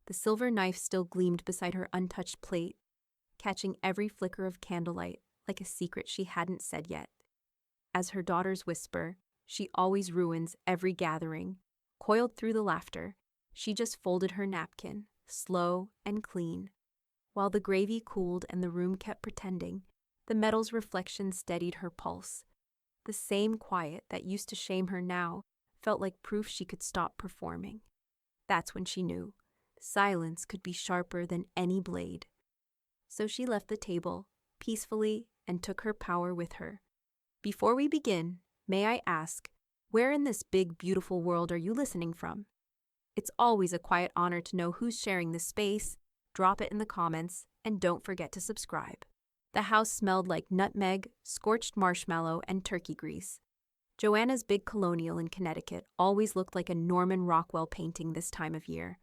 The silver knife still gleamed beside her untouched plate, catching every flicker of candlelight like a secret she hadn't said yet. As her daughters whisper, she always ruins every gathering. Coiled through the laughter, she just folded her napkin, slow and clean. While the gravy cooled and the room kept pretending, the metal's reflection steadied her pulse. The same quiet that used to shame her now felt like proof she could stop performing. That's when she knew silence could be sharper than any blade. So she left the table, peacefully, and took her power with her. Before we begin, may I ask, where in this big, beautiful world are you listening from? It's always a quiet honor to know who's sharing this space. Drop it in the comments, and don't forget to subscribe. The house smelled like nutmeg, scorched marshmallow, and turkey grease. Joanna's big colonial in Connecticut always looked like a Norman Rockwell painting this time of year.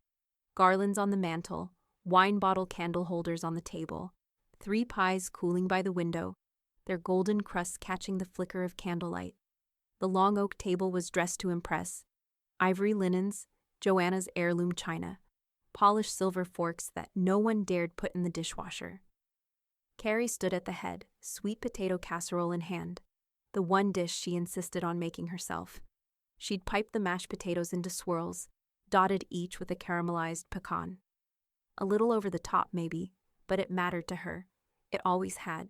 Garlands on the mantel, wine bottle candle holders on the table, 3 pies cooling by the window, their golden crusts catching the flicker of candlelight. The long oak table was dressed to impress. Ivory linens, Joanna's heirloom china, polished silver forks that no one dared put in the dishwasher. Carrie stood at the head, sweet potato casserole in hand, the one dish she insisted on making herself. She'd piped the mashed potatoes into swirls, dotted each with a caramelized pecan. A little over the top, maybe, but it mattered to her. It always had.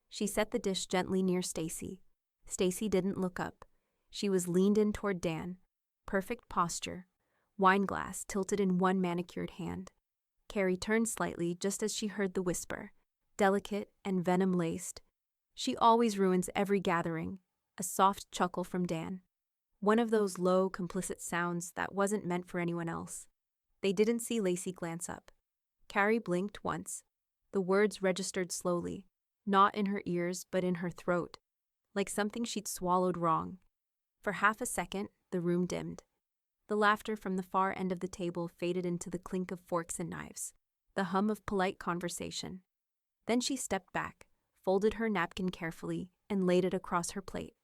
She set the dish gently near Stacy. Stacy didn't look up. She was leaned in toward Dan. Perfect posture. Wine glass tilted in one manicured hand. Carrie turned slightly just as she heard the whisper, delicate and venom-laced. She always ruins every gathering. A soft chuckle from Dan. One of those low, complicit sounds that wasn't meant for anyone else. They didn't see Lacey glance up. Carrie blinked once. The words registered slowly, not in her ears but in her throat, like something she'd swallowed wrong. For half a second, the room dimmed. The laughter from the far end of the table faded into the clink of forks and knives, the hum of polite conversation. Then she stepped back, folded her napkin carefully, and laid it across her plate.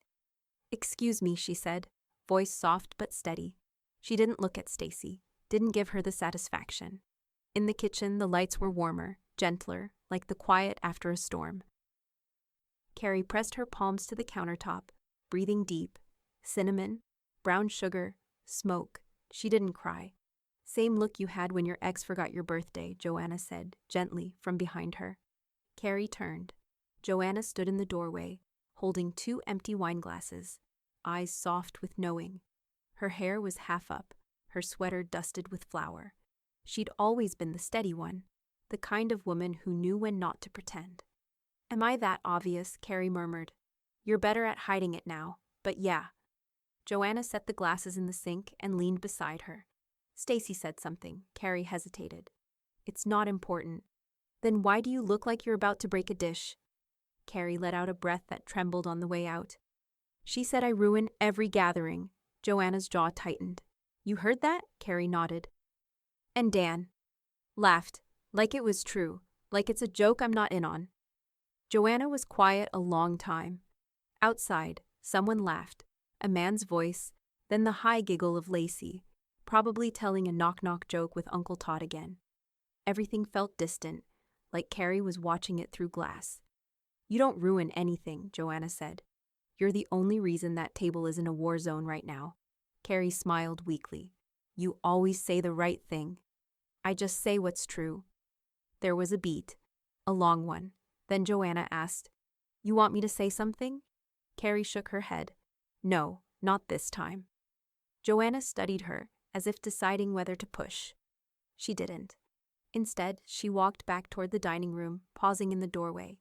"Excuse me," she said, voice soft but steady. She didn't look at Stacy, didn't give her the satisfaction. In the kitchen, the lights were warmer, gentler, like the quiet after a storm. Carrie pressed her palms to the countertop, breathing deep. Cinnamon, brown sugar, smoke. She didn't cry. "Same look you had when your ex forgot your birthday," Joanna said, gently, from behind her. Carrie turned. Joanna stood in the doorway, holding 2 empty wine glasses, eyes soft with knowing. Her hair was half up, her sweater dusted with flour. She'd always been the steady one, the kind of woman who knew when not to pretend. "Am I that obvious?" Carrie murmured. "You're better at hiding it now, but yeah." Joanna set the glasses in the sink and leaned beside her. Stacy said something. Carrie hesitated. "It's not important." "Then why do you look like you're about to break a dish?" Carrie let out a breath that trembled on the way out. "She said I ruin every gathering." Joanna's jaw tightened. "You heard that?" Carrie nodded. And Dan laughed, like it was true, like it's a joke I'm not in on. Joanna was quiet a long time. Outside, someone laughed, a man's voice, then the high giggle of Lacey, probably telling a knock-knock joke with Uncle Todd again. Everything felt distant, like Carrie was watching it through glass. "You don't ruin anything," Joanna said. "You're the only reason that table is in a war zone right now." Carrie smiled weakly. "You always say the right thing." "I just say what's true." There was a beat, a long one. Then Joanna asked, "You want me to say something?" Carrie shook her head. "No, not this time." Joanna studied her, as if deciding whether to push. She didn't. Instead, she walked back toward the dining room, pausing in the doorway.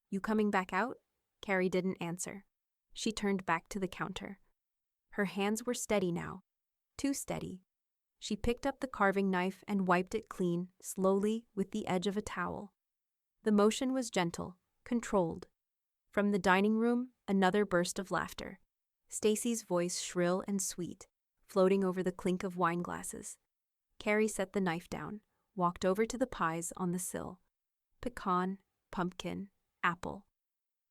"You coming back out?" Carrie didn't answer. She turned back to the counter. Her hands were steady now. Too steady. She picked up the carving knife and wiped it clean, slowly, with the edge of a towel. The motion was gentle, controlled. From the dining room, another burst of laughter. Stacy's voice shrill and sweet, floating over the clink of wine glasses. Carrie set the knife down, walked over to the pies on the sill. Pecan, pumpkin, apple.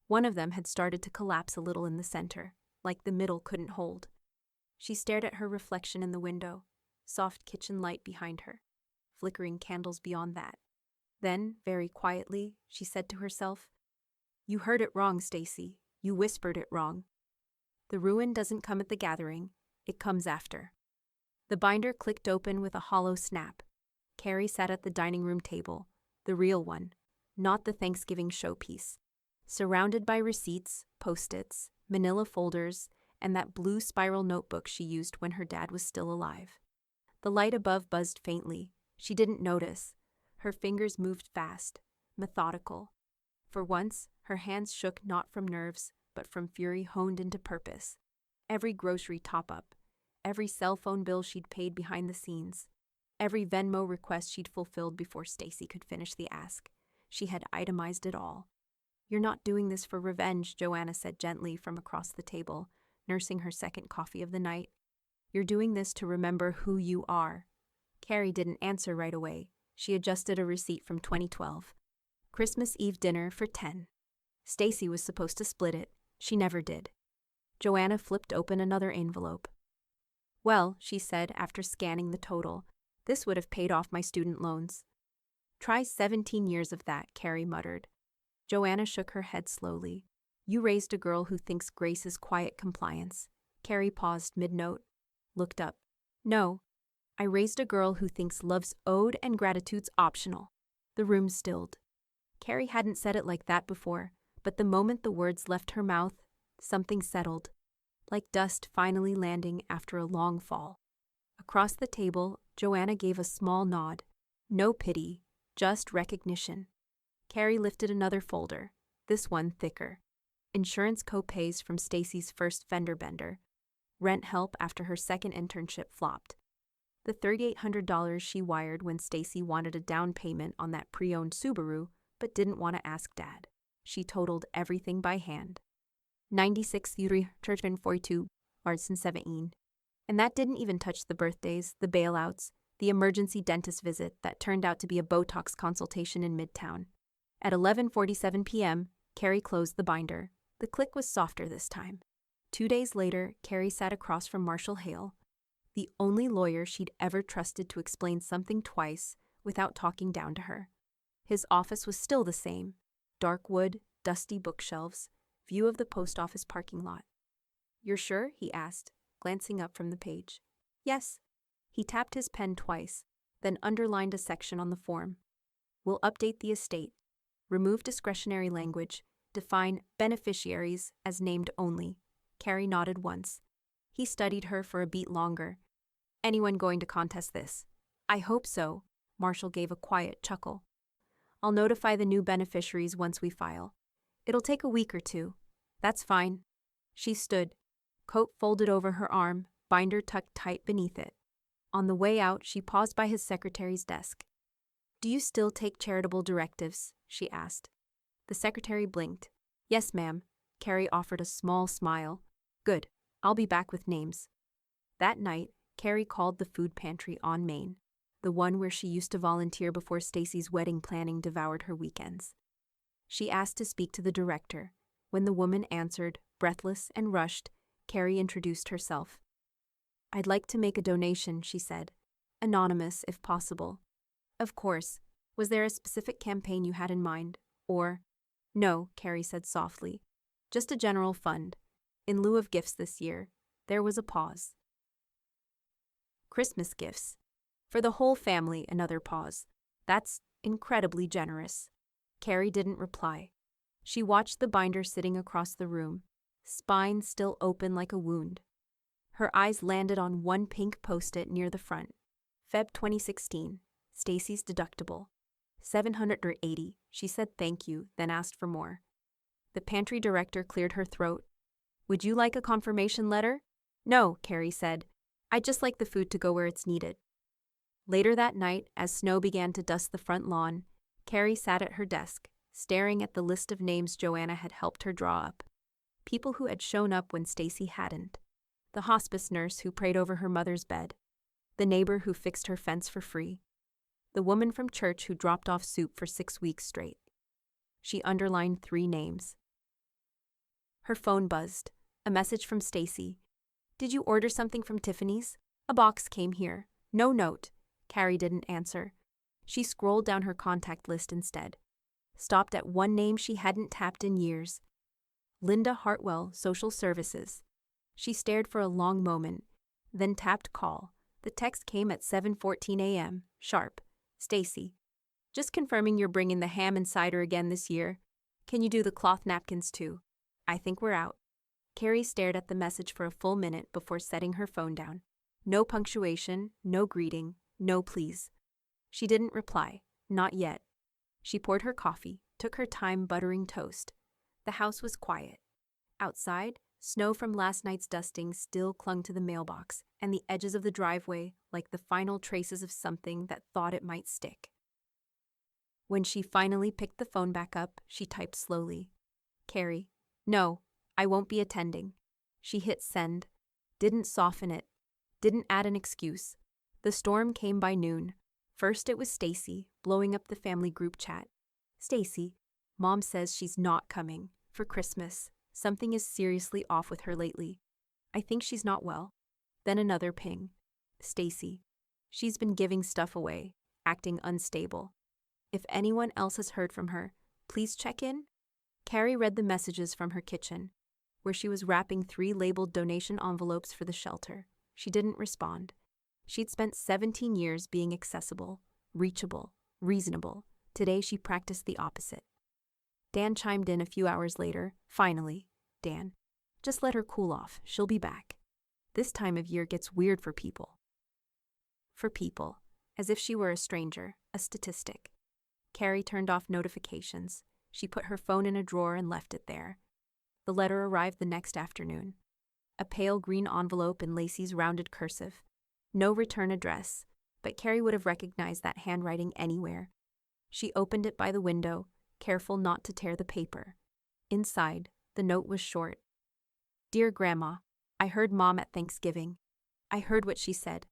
One of them had started to collapse a little in the center, like the middle couldn't hold. She stared at her reflection in the window, soft kitchen light behind her. flickering candles beyond that. Then, very quietly, she said to herself, "You heard it wrong, Stacy. You whispered it wrong. The ruin doesn't come at the gathering, it comes after." The binder clicked open with a hollow snap. Carrie sat at the dining room table, the real one, not the Thanksgiving showpiece, surrounded by receipts, post-its, manila folders, and that blue spiral notebook she used when her dad was still alive. The light above buzzed faintly. She didn't notice. Her fingers moved fast, methodical. For once, her hands shook not from nerves, but from fury honed into purpose. Every grocery top-up, every cell phone bill she'd paid behind the scenes, every Venmo request she'd fulfilled before Stacy could finish the ask. She had itemized it all. "You're not doing this for revenge," Joanna said gently from across the table, nursing her second coffee of the night. "You're doing this to remember who you are." Carrie didn't answer right away. She adjusted a receipt from 2012. Christmas Eve dinner for 10. Stacy was supposed to split it. She never did. Joanna flipped open another envelope. "Well," she said after scanning the total, "this would have paid off my student loans." "Try 17 years of that," Carrie muttered. Joanna shook her head slowly. "You raised a girl who thinks grace is quiet compliance." Carrie paused mid-note, looked up. "No, I raised a girl who thinks love's owed and gratitude's optional." The room stilled. Carrie hadn't said it like that before, but the moment the words left her mouth, something settled, like dust finally landing after a long fall. Across the table, Joanna gave a small nod. No pity, just recognition. Carrie lifted another folder, this one thicker. Insurance co-pays from Stacy's first fender bender. Rent help after her second internship flopped. The $3,800 she wired when Stacy wanted a down payment on that pre-owned Subaru but didn't want to ask Dad. She totaled everything by hand. 96 Yuri Churchman 42 Martin 17. And that didn't even touch the birthdays, the bailouts, the emergency dentist visit that turned out to be a Botox consultation in Midtown. At 11:47 p.m., Carrie closed the binder. The click was softer this time. 2 days later, Carrie sat across from Marshall Hale, the only lawyer she'd ever trusted to explain something twice without talking down to her. His office was still the same. Dark wood, dusty bookshelves, view of the post office parking lot. "You're sure?" he asked, glancing up from the page. "Yes." He tapped his pen twice, then underlined a section on the form. "We'll update the estate. Remove discretionary language. Define beneficiaries as named only." Carrie nodded once. He studied her for a beat longer. "Anyone going to contest this?" "I hope so." Marshall gave a quiet chuckle. "I'll notify the new beneficiaries once we file. It'll take a week or two." "That's fine." She stood, coat folded over her arm, binder tucked tight beneath it. On the way out, she paused by his secretary's desk. "Do you still take charitable directives?" she asked. The secretary blinked. "Yes, ma'am." Carrie offered a small smile. "Good. I'll be back with names." That night, Carrie called the food pantry on Main, the one where she used to volunteer before Stacy's wedding planning devoured her weekends. She asked to speak to the director. When the woman answered, breathless and rushed, Carrie introduced herself. "I'd like to make a donation," she said. "Anonymous, if possible." "Of course. Was there a specific campaign you had in mind? Or—" "No," Carrie said softly. "Just a general fund. In lieu of gifts this year." There was a pause. "Christmas gifts. For the whole family," another pause. "That's incredibly generous." Carrie didn't reply. She watched the binder sitting across the room, spine still open like a wound. Her eyes landed on one pink post-it near the front. Feb 2016. Stacy's deductible. $780. She said thank you, then asked for more. The pantry director cleared her throat. "Would you like a confirmation letter?" "No," Carrie said. "I'd just like the food to go where it's needed." Later that night, as snow began to dust the front lawn, Carrie sat at her desk, staring at the list of names Joanna had helped her draw up. People who had shown up when Stacy hadn't. The hospice nurse who prayed over her mother's bed. The neighbor who fixed her fence for free. The woman from church who dropped off soup for 6 weeks straight. She underlined 3 names. Her phone buzzed. A message from Stacy. "Did you order something from Tiffany's? A box came here. No note." Carrie didn't answer. She scrolled down her contact list instead, stopped at one name she hadn't tapped in years. Linda Hartwell, Social Services. She stared for a long moment, then tapped call. The text came at 7:14 a.m., sharp. Stacy. Just confirming you're bringing the ham and cider again this year. Can you do the cloth napkins too? I think we're out. Carrie stared at the message for a full minute before setting her phone down. No punctuation, no greeting, no please. She didn't reply. Not yet. She poured her coffee, took her time buttering toast. The house was quiet. Outside, snow from last night's dusting still clung to the mailbox and the edges of the driveway like the final traces of something that thought it might stick. When she finally picked the phone back up, she typed slowly. Carrie. No, I won't be attending. She hit send. Didn't soften it. Didn't add an excuse. The storm came by noon. First it was Stacy, blowing up the family group chat. Stacy, Mom says she's not coming. For Christmas. Something is seriously off with her lately. I think she's not well. Then another ping. Stacy. She's been giving stuff away, acting unstable. If anyone else has heard from her, please check in. Carrie read the messages from her kitchen, where she was wrapping 3 labeled donation envelopes for the shelter. She didn't respond. She'd spent 17 years being accessible, reachable, reasonable. Today she practiced the opposite. Dan chimed in a few hours later. Finally, Dan. Just let her cool off. She'll be back. This time of year gets weird for people. For people. As if she were a stranger, a statistic. Carrie turned off notifications. She put her phone in a drawer and left it there. The letter arrived the next afternoon. A pale green envelope in Lacey's rounded cursive. No return address, but Carrie would have recognized that handwriting anywhere. She opened it by the window, careful not to tear the paper. Inside, the note was short. Dear Grandma, I heard Mom at Thanksgiving. I heard what she said.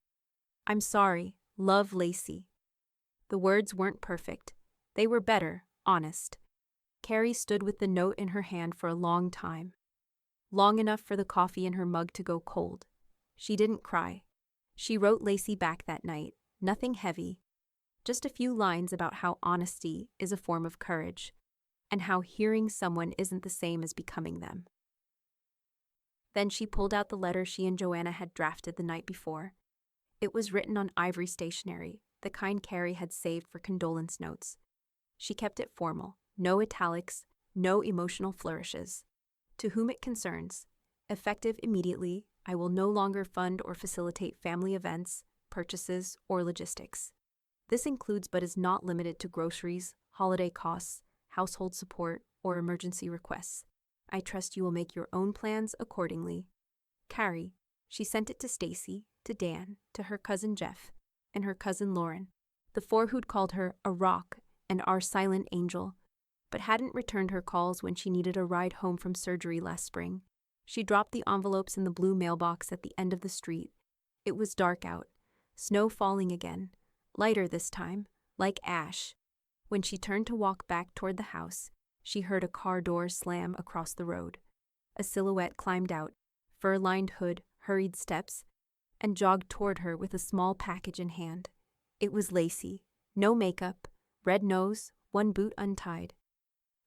I'm sorry. Love, Lacey. The words weren't perfect. They were better, honest. Carrie stood with the note in her hand for a long time. Long enough for the coffee in her mug to go cold. She didn't cry. She wrote Lacey back that night, nothing heavy. Just a few lines about how honesty is a form of courage, and how hearing someone isn't the same as becoming them. Then she pulled out the letter she and Joanna had drafted the night before. It was written on ivory stationery, the kind Carrie had saved for condolence notes. She kept it formal, no italics, no emotional flourishes. To whom it concerns, effective immediately, I will no longer fund or facilitate family events, purchases, or logistics. This includes but is not limited to groceries, holiday costs, household support, or emergency requests. I trust you will make your own plans accordingly. Carrie. She sent it to Stacy, to Dan, to her cousin Jeff, and her cousin Lauren, the 4 who'd called her a rock and our silent angel, but hadn't returned her calls when she needed a ride home from surgery last spring. She dropped the envelopes in the blue mailbox at the end of the street. It was dark out, snow falling again, lighter this time, like ash. When she turned to walk back toward the house, she heard a car door slam across the road. A silhouette climbed out, fur-lined hood, hurried steps, and jogged toward her with a small package in hand. It was Lacey. No makeup, red nose, one boot untied.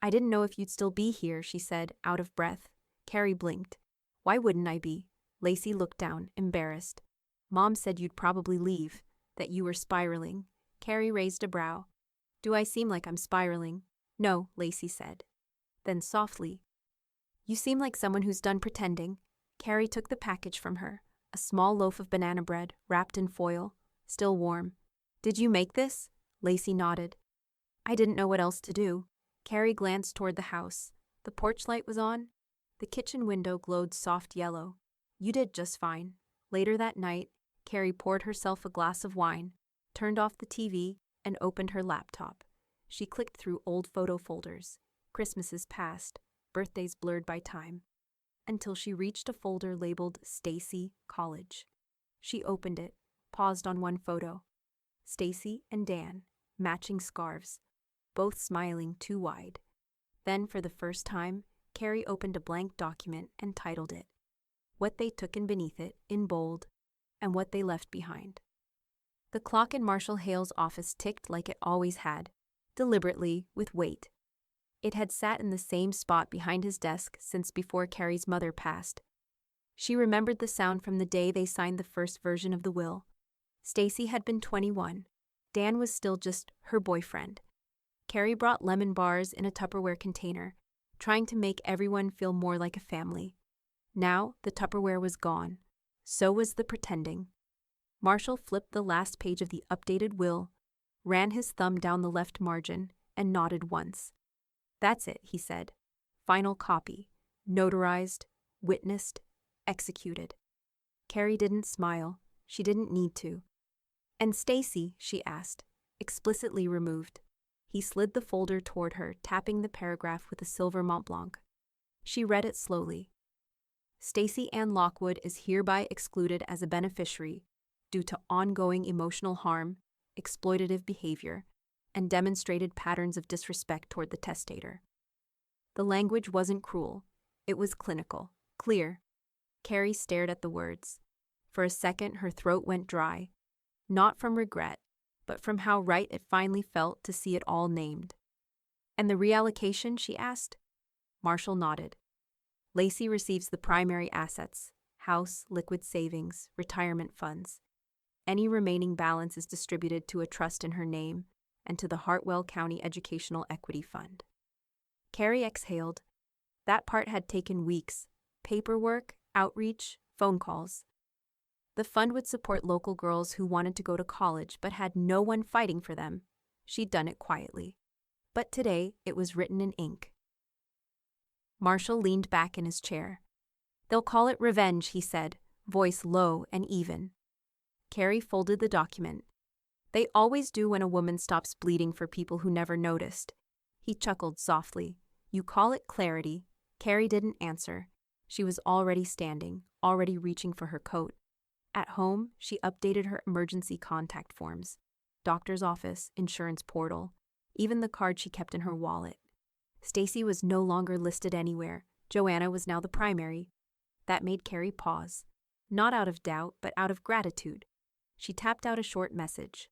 I didn't know if you'd still be here, she said, out of breath. Carrie blinked. Why wouldn't I be? Lacey looked down, embarrassed. Mom said you'd probably leave, that you were spiraling. Carrie raised a brow. Do I seem like I'm spiraling? No, Lacey said. Then softly, you seem like someone who's done pretending. Carrie took the package from her, a small loaf of banana bread, wrapped in foil, still warm. Did you make this? Lacey nodded. I didn't know what else to do. Carrie glanced toward the house. The porch light was on. The kitchen window glowed soft yellow. You did just fine. Later that night, Carrie poured herself a glass of wine, turned off the TV, and opened her laptop. She clicked through old photo folders, Christmases past, birthdays blurred by time, until she reached a folder labeled Stacy College. She opened it, paused on one photo. Stacy and Dan, matching scarves, both smiling too wide. Then, for the first time, Carrie opened a blank document and titled it, What They Took in Beneath It, in bold, and What They Left Behind. The clock in Marshall Hale's office ticked like it always had, deliberately, with weight. It had sat in the same spot behind his desk since before Carrie's mother passed. She remembered the sound from the day they signed the first version of the will. Stacy had been 21. Dan was still just her boyfriend. Carrie brought lemon bars in a Tupperware container, trying to make everyone feel more like a family. Now, the Tupperware was gone. So was the pretending. Marshall flipped the last page of the updated will, ran his thumb down the left margin, and nodded once. "That's it," he said. "Final copy. Notarized, witnessed, executed." Carrie didn't smile. She didn't need to. "And Stacy?" she asked, explicitly removed. He slid the folder toward her, tapping the paragraph with a silver Mont Blanc. She read it slowly. "Stacy Ann Lockwood is hereby excluded as a beneficiary due to ongoing emotional harm, exploitative behavior, and demonstrated patterns of disrespect toward the testator." The language wasn't cruel. It was clinical, clear. Carrie stared at the words. For a second, her throat went dry. Not from regret, but from how right it finally felt to see it all named. "And the reallocation?" she asked. Marshall nodded. "Lacey receives the primary assets: house, liquid savings, retirement funds. Any remaining balance is distributed to a trust in her name and to the Hartwell County Educational Equity Fund." Carrie exhaled. That part had taken weeks. Paperwork, outreach, phone calls. The fund would support local girls who wanted to go to college but had no one fighting for them. She'd done it quietly. But today, it was written in ink. Marshall leaned back in his chair. "They'll call it revenge," he said, voice low and even. Carrie folded the document. "They always do when a woman stops bleeding for people who never noticed." He chuckled softly. "You call it clarity." Carrie didn't answer. She was already standing, already reaching for her coat. At home, she updated her emergency contact forms. Doctor's office, insurance portal, even the card she kept in her wallet. Stacy was no longer listed anywhere. Joanna was now the primary. That made Carrie pause. Not out of doubt, but out of gratitude. She tapped out a short message.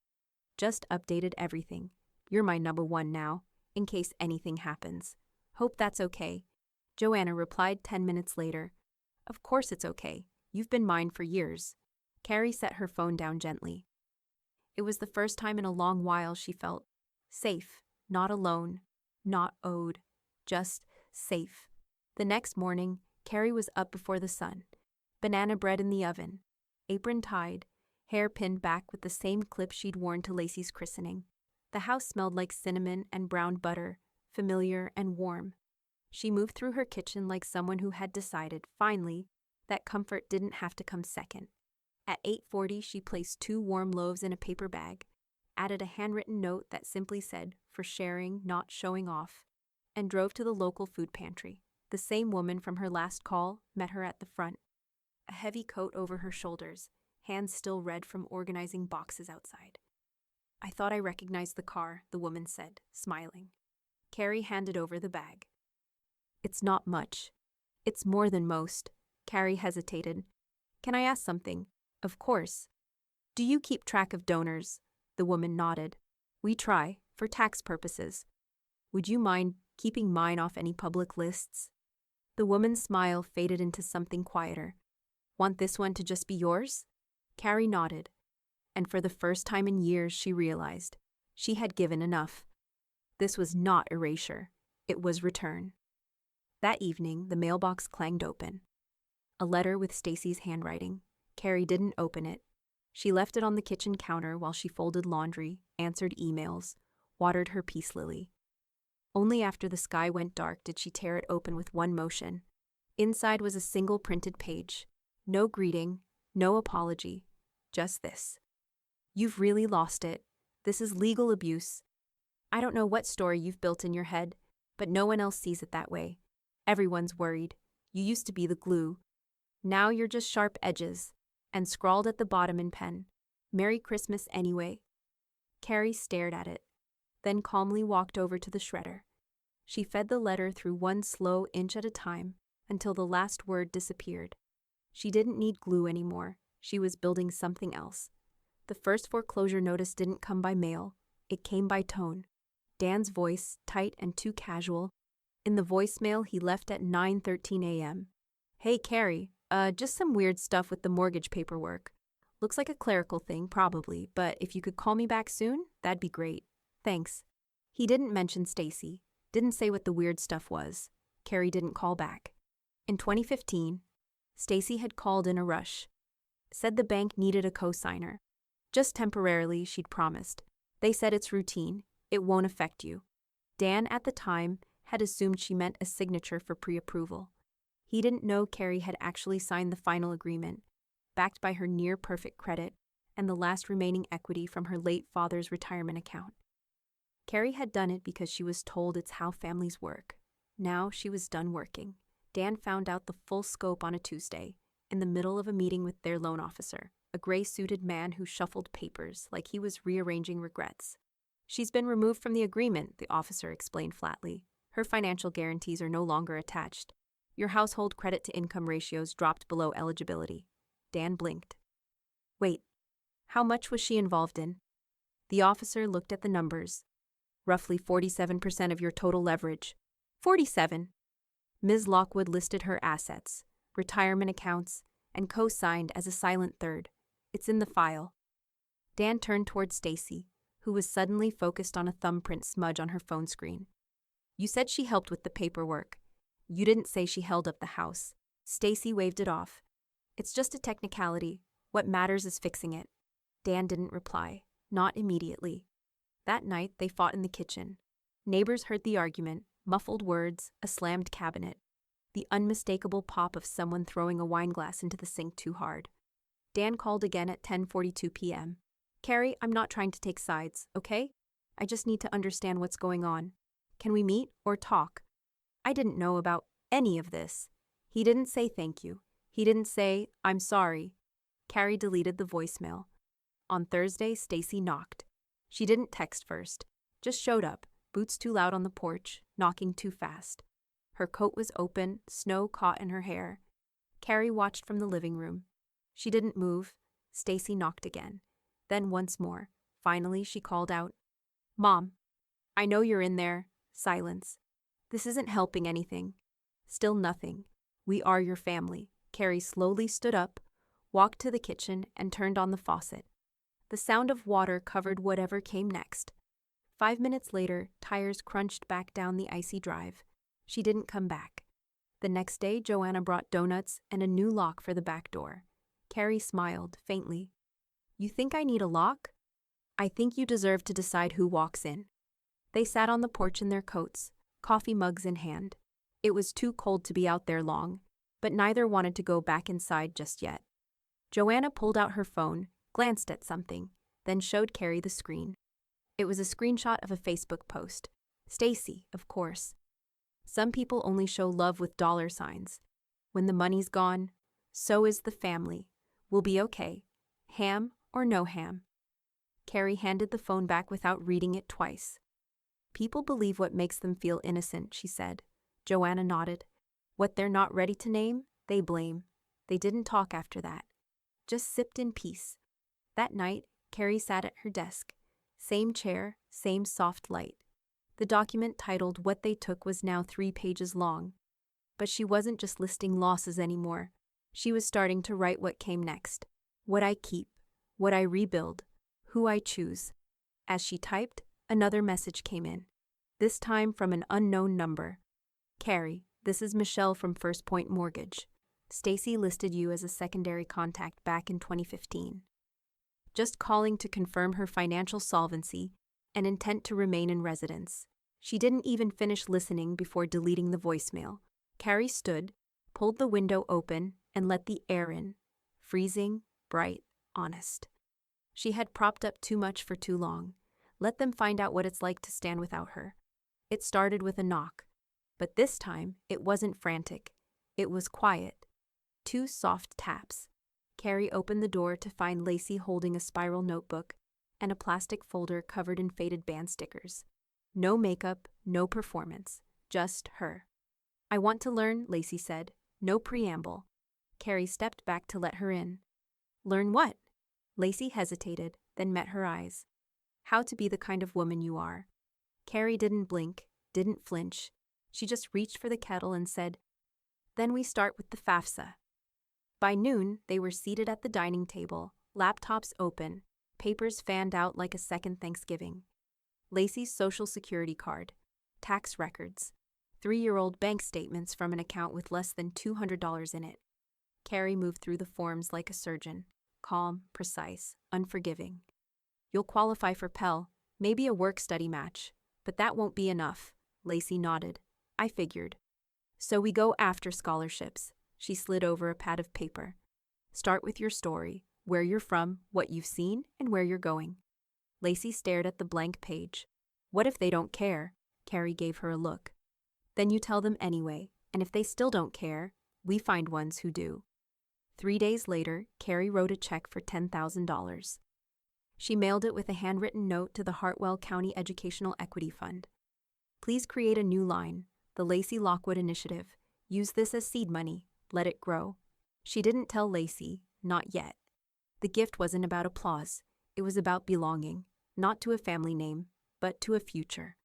"Just updated everything. You're my number one now, in case anything happens. Hope that's okay." Joanna replied 10 minutes later. "Of course it's okay. You've been mine for years." Carrie set her phone down gently. It was the first time in a long while she felt safe, not alone, not owed, just safe. The next morning, Carrie was up before the sun. Banana bread in the oven, apron tied, hair pinned back with the same clip she'd worn to Lacey's christening. The house smelled like cinnamon and browned butter, familiar and warm. She moved through her kitchen like someone who had decided, finally, that comfort didn't have to come second. At 8:40, she placed 2 warm loaves in a paper bag, added a handwritten note that simply said, "For sharing, not showing off," and drove to the local food pantry. The same woman from her last call met her at the front. A heavy coat over her shoulders, hands still red from organizing boxes outside. "I thought I recognized the car," the woman said, smiling. Carrie handed over the bag. "It's not much. It's more than most." Carrie hesitated. "Can I ask something?" "Of course." "Do you keep track of donors?" The woman nodded. "We try, for tax purposes. Would you mind keeping mine off any public lists?" The woman's smile faded into something quieter. "Want this one to just be yours?" Carrie nodded. And for the first time in years, she realized she had given enough. This was not erasure. It was return. That evening, the mailbox clanged open. A letter with Stacy's handwriting. Carrie didn't open it. She left it on the kitchen counter while she folded laundry, answered emails, watered her peace lily. Only after the sky went dark did she tear it open with one motion. Inside was a single printed page. No greeting, no apology, just this. "You've really lost it. This is legal abuse. I don't know what story you've built in your head, but no one else sees it that way. Everyone's worried. You used to be the glue. Now you're just sharp edges." And scrawled at the bottom in pen, "Merry Christmas anyway." Carrie stared at it, then calmly walked over to the shredder. She fed the letter through one slow inch at a time until the last word disappeared. She didn't need glue anymore. She was building something else. The first foreclosure notice didn't come by mail. It came by tone. Dan's voice, tight and too casual. In the voicemail he left at 9:13 a.m. "Hey, Carrie, just some weird stuff with the mortgage paperwork. Looks like a clerical thing, probably, but if you could call me back soon, that'd be great. Thanks." He didn't mention Stacy, didn't say what the weird stuff was. Carrie didn't call back. In 2015, Stacy had called in a rush. Said the bank needed a co-signer. Just temporarily, she'd promised. They said it's routine. It won't affect you. Dan, at the time, had assumed she meant a signature for pre-approval. He didn't know Carrie had actually signed the final agreement, backed by her near-perfect credit and the last remaining equity from her late father's retirement account. Carrie had done it because she was told it's how families work. Now she was done working. Dan found out the full scope on a Tuesday, in the middle of a meeting with their loan officer, a gray-suited man who shuffled papers like he was rearranging regrets. "She's been removed from the agreement," the officer explained flatly. "Her financial guarantees are no longer attached. Your household credit-to-income ratios dropped below eligibility." Dan blinked. "Wait, how much was she involved in?" The officer looked at the numbers. "Roughly 47% of your total leverage." 47. Ms. Lockwood listed her assets, retirement accounts, and co-signed as a silent third. "It's in the file." Dan turned toward Stacy, who was suddenly focused on a thumbprint smudge on her phone screen. "You said she helped with the paperwork. You didn't say she held up the house." Stacy waved it off. "It's just a technicality. What matters is fixing it." Dan didn't reply, not immediately. That night, they fought in the kitchen. Neighbors heard the argument, muffled words, a slammed cabinet, the unmistakable pop of someone throwing a wineglass into the sink too hard. Dan called again at 10:42 p.m. "Carrie, I'm not trying to take sides, okay? I just need to understand what's going on. Can we meet or talk?" I didn't know about any of this. He didn't say thank you. He didn't say, "I'm sorry." Carrie deleted the voicemail. On Thursday, Stacy knocked. She didn't text first, just showed up, boots too loud on the porch, knocking too fast. Her coat was open, snow caught in her hair. Carrie watched from the living room. She didn't move. Stacy knocked again. Then once more. Finally, she called out, "Mom, I know you're in there." Silence. "This isn't helping anything." Still nothing. "We are your family." Carrie slowly stood up, walked to the kitchen, and turned on the faucet. The sound of water covered whatever came next. 5 minutes later, tires crunched back down the icy drive. She didn't come back. The next day, Joanna brought donuts and a new lock for the back door. Carrie smiled, faintly. "You think I need a lock? I think you deserve to decide who walks in." They sat on the porch in their coats, coffee mugs in hand. It was too cold to be out there long, but neither wanted to go back inside just yet. Joanna pulled out her phone, glanced at something, then showed Carrie the screen. It was a screenshot of a Facebook post. Stacy, of course. Some people only show love with dollar signs. When the money's gone, so is the family. We'll be okay. Ham or no ham. Carrie handed the phone back without reading it twice. "People believe what makes them feel innocent," she said. Joanna nodded. "What they're not ready to name, they blame." They didn't talk after that. Just sipped in peace. That night, Carrie sat at her desk. Same chair, same soft light. The document titled What They Took was now 3 pages long. But she wasn't just listing losses anymore. She was starting to write what came next. What I keep, what I rebuild, who I choose. As she typed, another message came in. This time from an unknown number. "Carrie, this is Michelle from First Point Mortgage. Stacy listed you as a secondary contact back in 2015. Just calling to confirm her financial solvency and intent to remain in residence." She didn't even finish listening before deleting the voicemail. Carrie stood, pulled the window open, and let the air in. Freezing, bright, honest. She had propped up too much for too long. Let them find out what it's like to stand without her. It started with a knock. But this time, it wasn't frantic. It was quiet. 2 soft taps. Carrie opened the door to find Lacey holding a spiral notebook and a plastic folder covered in faded band stickers. No makeup, no performance, just her. "I want to learn," Lacey said. No preamble. Carrie stepped back to let her in. "Learn what?" Lacey hesitated, then met her eyes. How to be the kind of woman you are. Carrie didn't blink, didn't flinch. She just reached for the kettle and said, "Then we start with the FAFSA." By noon, they were seated at the dining table, laptops open, papers fanned out like a second Thanksgiving. Lacey's social security card, tax records, 3-year-old bank statements from an account with less than $200 in it. Carrie moved through the forms like a surgeon, calm, precise, unforgiving. "You'll qualify for Pell, maybe a work-study match, but that won't be enough," Lacey nodded. "I figured. So we go after scholarships." She slid over a pad of paper. "Start with your story, where you're from, what you've seen, and where you're going." Lacey stared at the blank page. "What if they don't care?" Carrie gave her a look. "Then you tell them anyway, and if they still don't care, we find ones who do." 3 days later, Carrie wrote a check for $10,000. She mailed it with a handwritten note to the Hartwell County Educational Equity Fund. "Please create a new line, the Lacey Lockwood Initiative. Use this as seed money. Let it grow." She didn't tell Lacey, not yet. The gift wasn't about applause. It was about belonging, not to a family name, but to a future.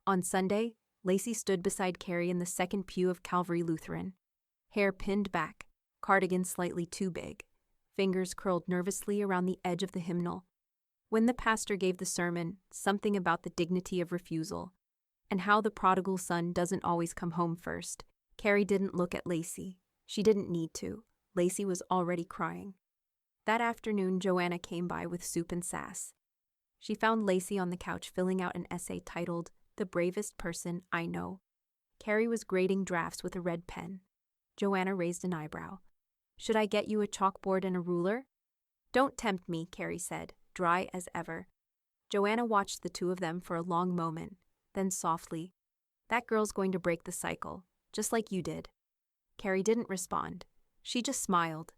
On Sunday, Lacey stood beside Carrie in the second pew of Calvary Lutheran. Hair pinned back, cardigan slightly too big, fingers curled nervously around the edge of the hymnal. When the pastor gave the sermon, something about the dignity of refusal, and how the prodigal son doesn't always come home first, Carrie didn't look at Lacey. She didn't need to. Lacey was already crying. That afternoon, Joanna came by with soup and sass. She found Lacey on the couch filling out an essay titled, "The Bravest Person I Know." Carrie was grading drafts with a red pen. Joanna raised an eyebrow. "Should I get you a chalkboard and a ruler?" "Don't tempt me," Carrie said, dry as ever. Joanna watched the two of them for a long moment, then softly, "That girl's going to break the cycle, just like you did." Carrie didn't respond. She just smiled.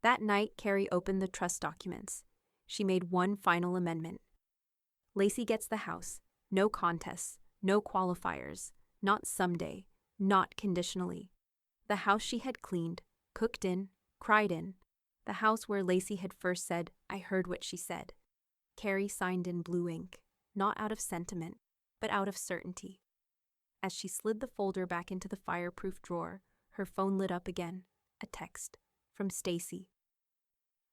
That night, Carrie opened the trust documents. She made one final amendment. Lacey gets the house. No contests, no qualifiers, not someday, not conditionally. The house she had cleaned, cooked in, cried in. The house where Lacey had first said, "I heard what she said." Carrie signed in blue ink, not out of sentiment, but out of certainty. As she slid the folder back into the fireproof drawer, her phone lit up again. A text from Stacy.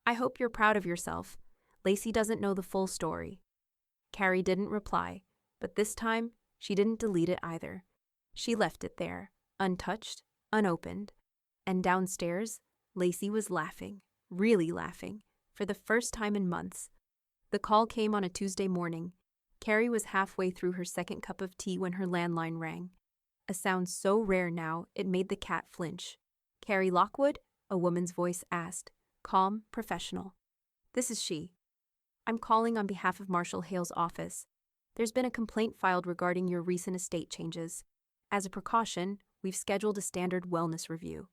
"I hope you're proud of yourself. Lacey doesn't know the full story." Carrie didn't reply, but this time she didn't delete it either. She left it there, untouched, unopened. And downstairs, Lacey was laughing, really laughing, for the first time in months. The call came on a Tuesday morning. Carrie was halfway through her second cup of tea when her landline rang. A sound so rare now it made the cat flinch. "Carrie Lockwood?" a woman's voice asked, calm, professional. "This is she. I'm calling on behalf of Marshall Hale's office. There's been a complaint filed regarding your recent estate changes. As a precaution, we've scheduled a standard wellness review."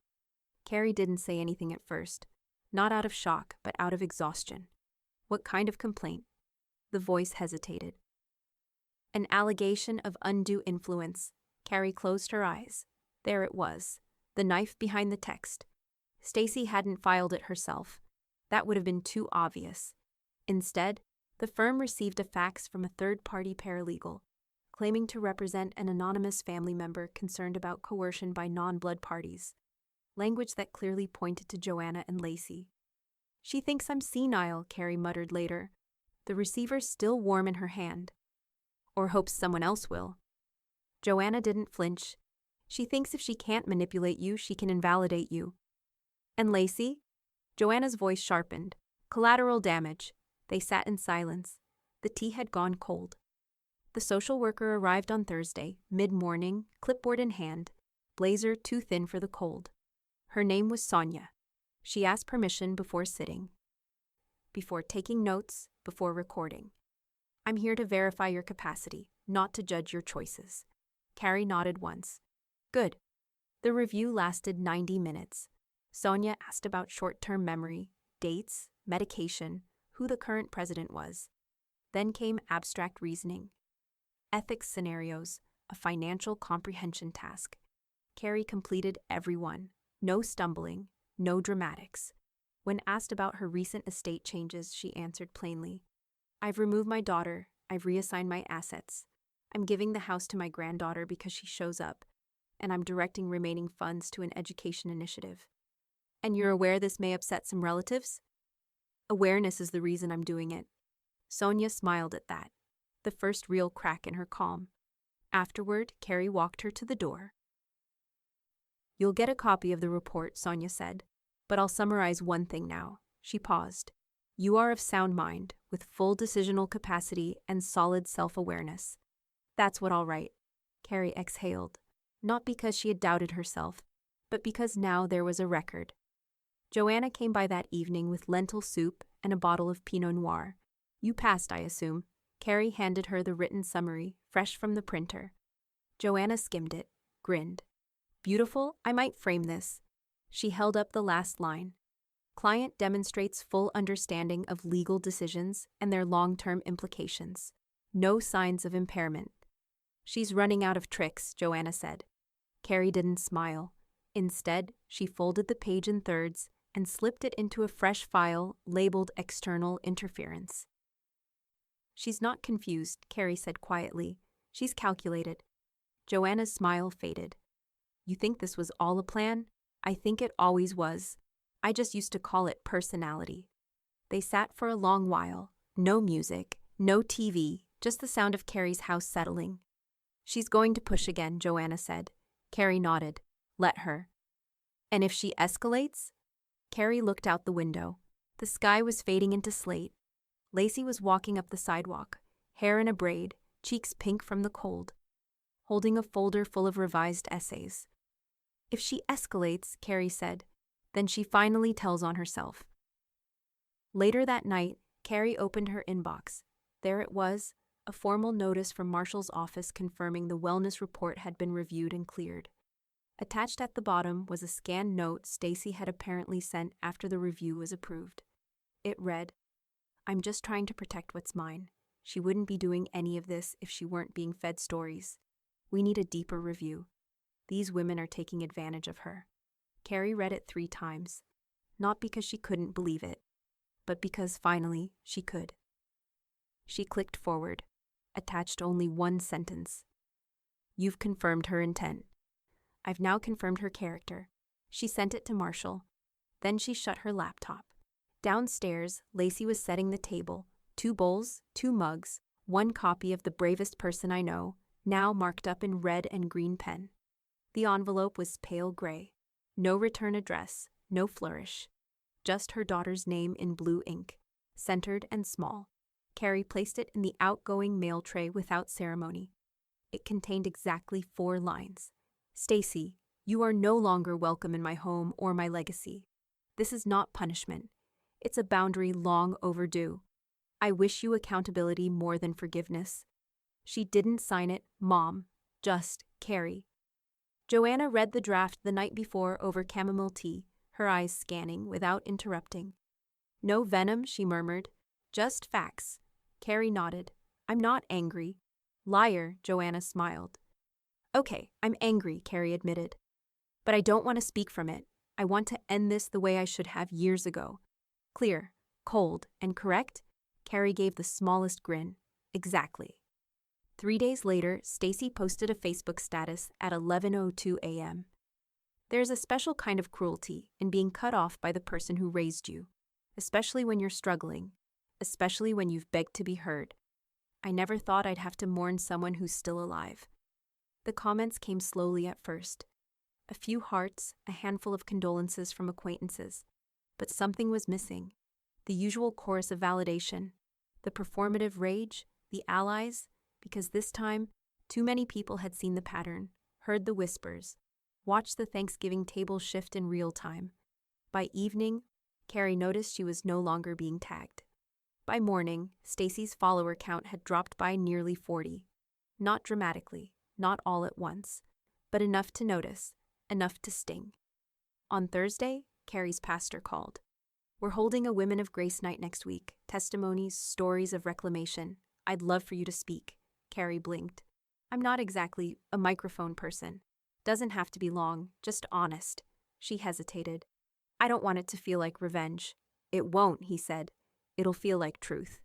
Carrie didn't say anything at first, not out of shock, but out of exhaustion. "What kind of complaint?" The voice hesitated. "An allegation of undue influence." Carrie closed her eyes. There it was, the knife behind the text. Stacy hadn't filed it herself. That would have been too obvious. Instead, the firm received a fax from a third-party paralegal, claiming to represent an anonymous family member concerned about coercion by non-blood parties, language that clearly pointed to Joanna and Lacey. "She thinks I'm senile," Carrie muttered later, the receiver still warm in her hand. "Or hopes someone else will." Joanna didn't flinch. "She thinks if she can't manipulate you, she can invalidate you." "And Lacey?" Joanna's voice sharpened. "Collateral damage." They sat in silence. The tea had gone cold. The social worker arrived on Thursday, mid-morning, clipboard in hand, blazer too thin for the cold. Her name was Sonia. She asked permission before sitting, before taking notes, before recording. "I'm here to verify your capacity, not to judge your choices." Carrie nodded once. "Good." The review lasted 90 minutes. Sonia asked about short-term memory, dates, medication, who the current president was. Then came abstract reasoning. Ethics scenarios, a financial comprehension task. Carrie completed every one. No stumbling, no dramatics. When asked about her recent estate changes, she answered plainly, "I've removed my daughter, I've reassigned my assets. I'm giving the house to my granddaughter because she shows up, and I'm directing remaining funds to an education initiative." "And you're aware this may upset some relatives?" "Awareness is the reason I'm doing it." Sonia smiled at that, the first real crack in her calm. Afterward, Carrie walked her to the door. "You'll get a copy of the report," Sonia said, "but I'll summarize one thing now." She paused. "You are of sound mind, with full decisional capacity and solid self-awareness. That's what I'll write." Carrie exhaled, not because she had doubted herself, but because now there was a record. Joanna came by that evening with lentil soup and a bottle of Pinot Noir. "You passed, I assume." Carrie handed her the written summary, fresh from the printer. Joanna skimmed it, grinned. "Beautiful, I might frame this." She held up the last line. "Client demonstrates full understanding of legal decisions and their long-term implications. No signs of impairment." "She's running out of tricks," Joanna said. Carrie didn't smile. Instead, she folded the page in thirds and slipped it into a fresh file labeled External Interference. "She's not confused," Carrie said quietly. "She's calculated." Joanna's smile faded. "You think this was all a plan? I think it always was. I just used to call it personality." They sat for a long while. No music, no TV, just the sound of Carrie's house settling. "She's going to push again," Joanna said. Carrie nodded. "Let her." "And if she escalates?" Carrie looked out the window. The sky was fading into slate. Lacey was walking up the sidewalk, hair in a braid, cheeks pink from the cold, holding a folder full of revised essays. "If she escalates," Carrie said, "then she finally tells on herself." Later that night, Carrie opened her inbox. There it was, a formal notice from Marshall's office confirming the wellness report had been reviewed and cleared. Attached at the bottom was a scanned note Stacy had apparently sent after the review was approved. It read, "I'm just trying to protect what's mine. She wouldn't be doing any of this if she weren't being fed stories. We need a deeper review. These women are taking advantage of her." Carrie read it 3 times, not because she couldn't believe it, but because finally she could. She clicked forward, attached only one sentence. "You've confirmed her intent. I've now confirmed her character." She sent it to Marshall. Then she shut her laptop. Downstairs, Lacey was setting the table. 2 bowls, 2 mugs, 1 copy of The Bravest Person I Know, now marked up in red and green pen. The envelope was pale gray. No return address, no flourish. Just her daughter's name in blue ink, centered and small. Carrie placed it in the outgoing mail tray without ceremony. It contained exactly 4 lines. "Stacy, you are no longer welcome in my home or my legacy. This is not punishment. It's a boundary long overdue. I wish you accountability more than forgiveness." She didn't sign it, Mom, just Carrie. Joanna read the draft the night before over chamomile tea, her eyes scanning without interrupting. "No venom," she murmured. "Just facts." Carrie nodded. "I'm not angry." "Liar," Joanna smiled. "Okay, I'm angry," Carrie admitted. "But I don't want to speak from it. I want to end this the way I should have years ago. Clear, cold, and correct?" Carrie gave the smallest grin. "Exactly." 3 days later, Stacy posted a Facebook status at 11:02 a.m. "There's a special kind of cruelty in being cut off by the person who raised you, especially when you're struggling, especially when you've begged to be heard. I never thought I'd have to mourn someone who's still alive." The comments came slowly at first. A few hearts, a handful of condolences from acquaintances. But something was missing. The usual chorus of validation, the performative rage, the allies, because this time, too many people had seen the pattern, heard the whispers, watched the Thanksgiving table shift in real time. By evening, Carrie noticed she was no longer being tagged. By morning, Stacy's follower count had dropped by nearly 40. Not dramatically, not all at once, but enough to notice, enough to sting. On Thursday, Carrie's pastor called. "We're holding a Women of Grace night next week. Testimonies, stories of reclamation. I'd love for you to speak." Carrie blinked. "I'm not exactly a microphone person. Doesn't have to be long, just honest." She hesitated. I don't want it to feel like revenge. It won't, he said. It'll feel like truth.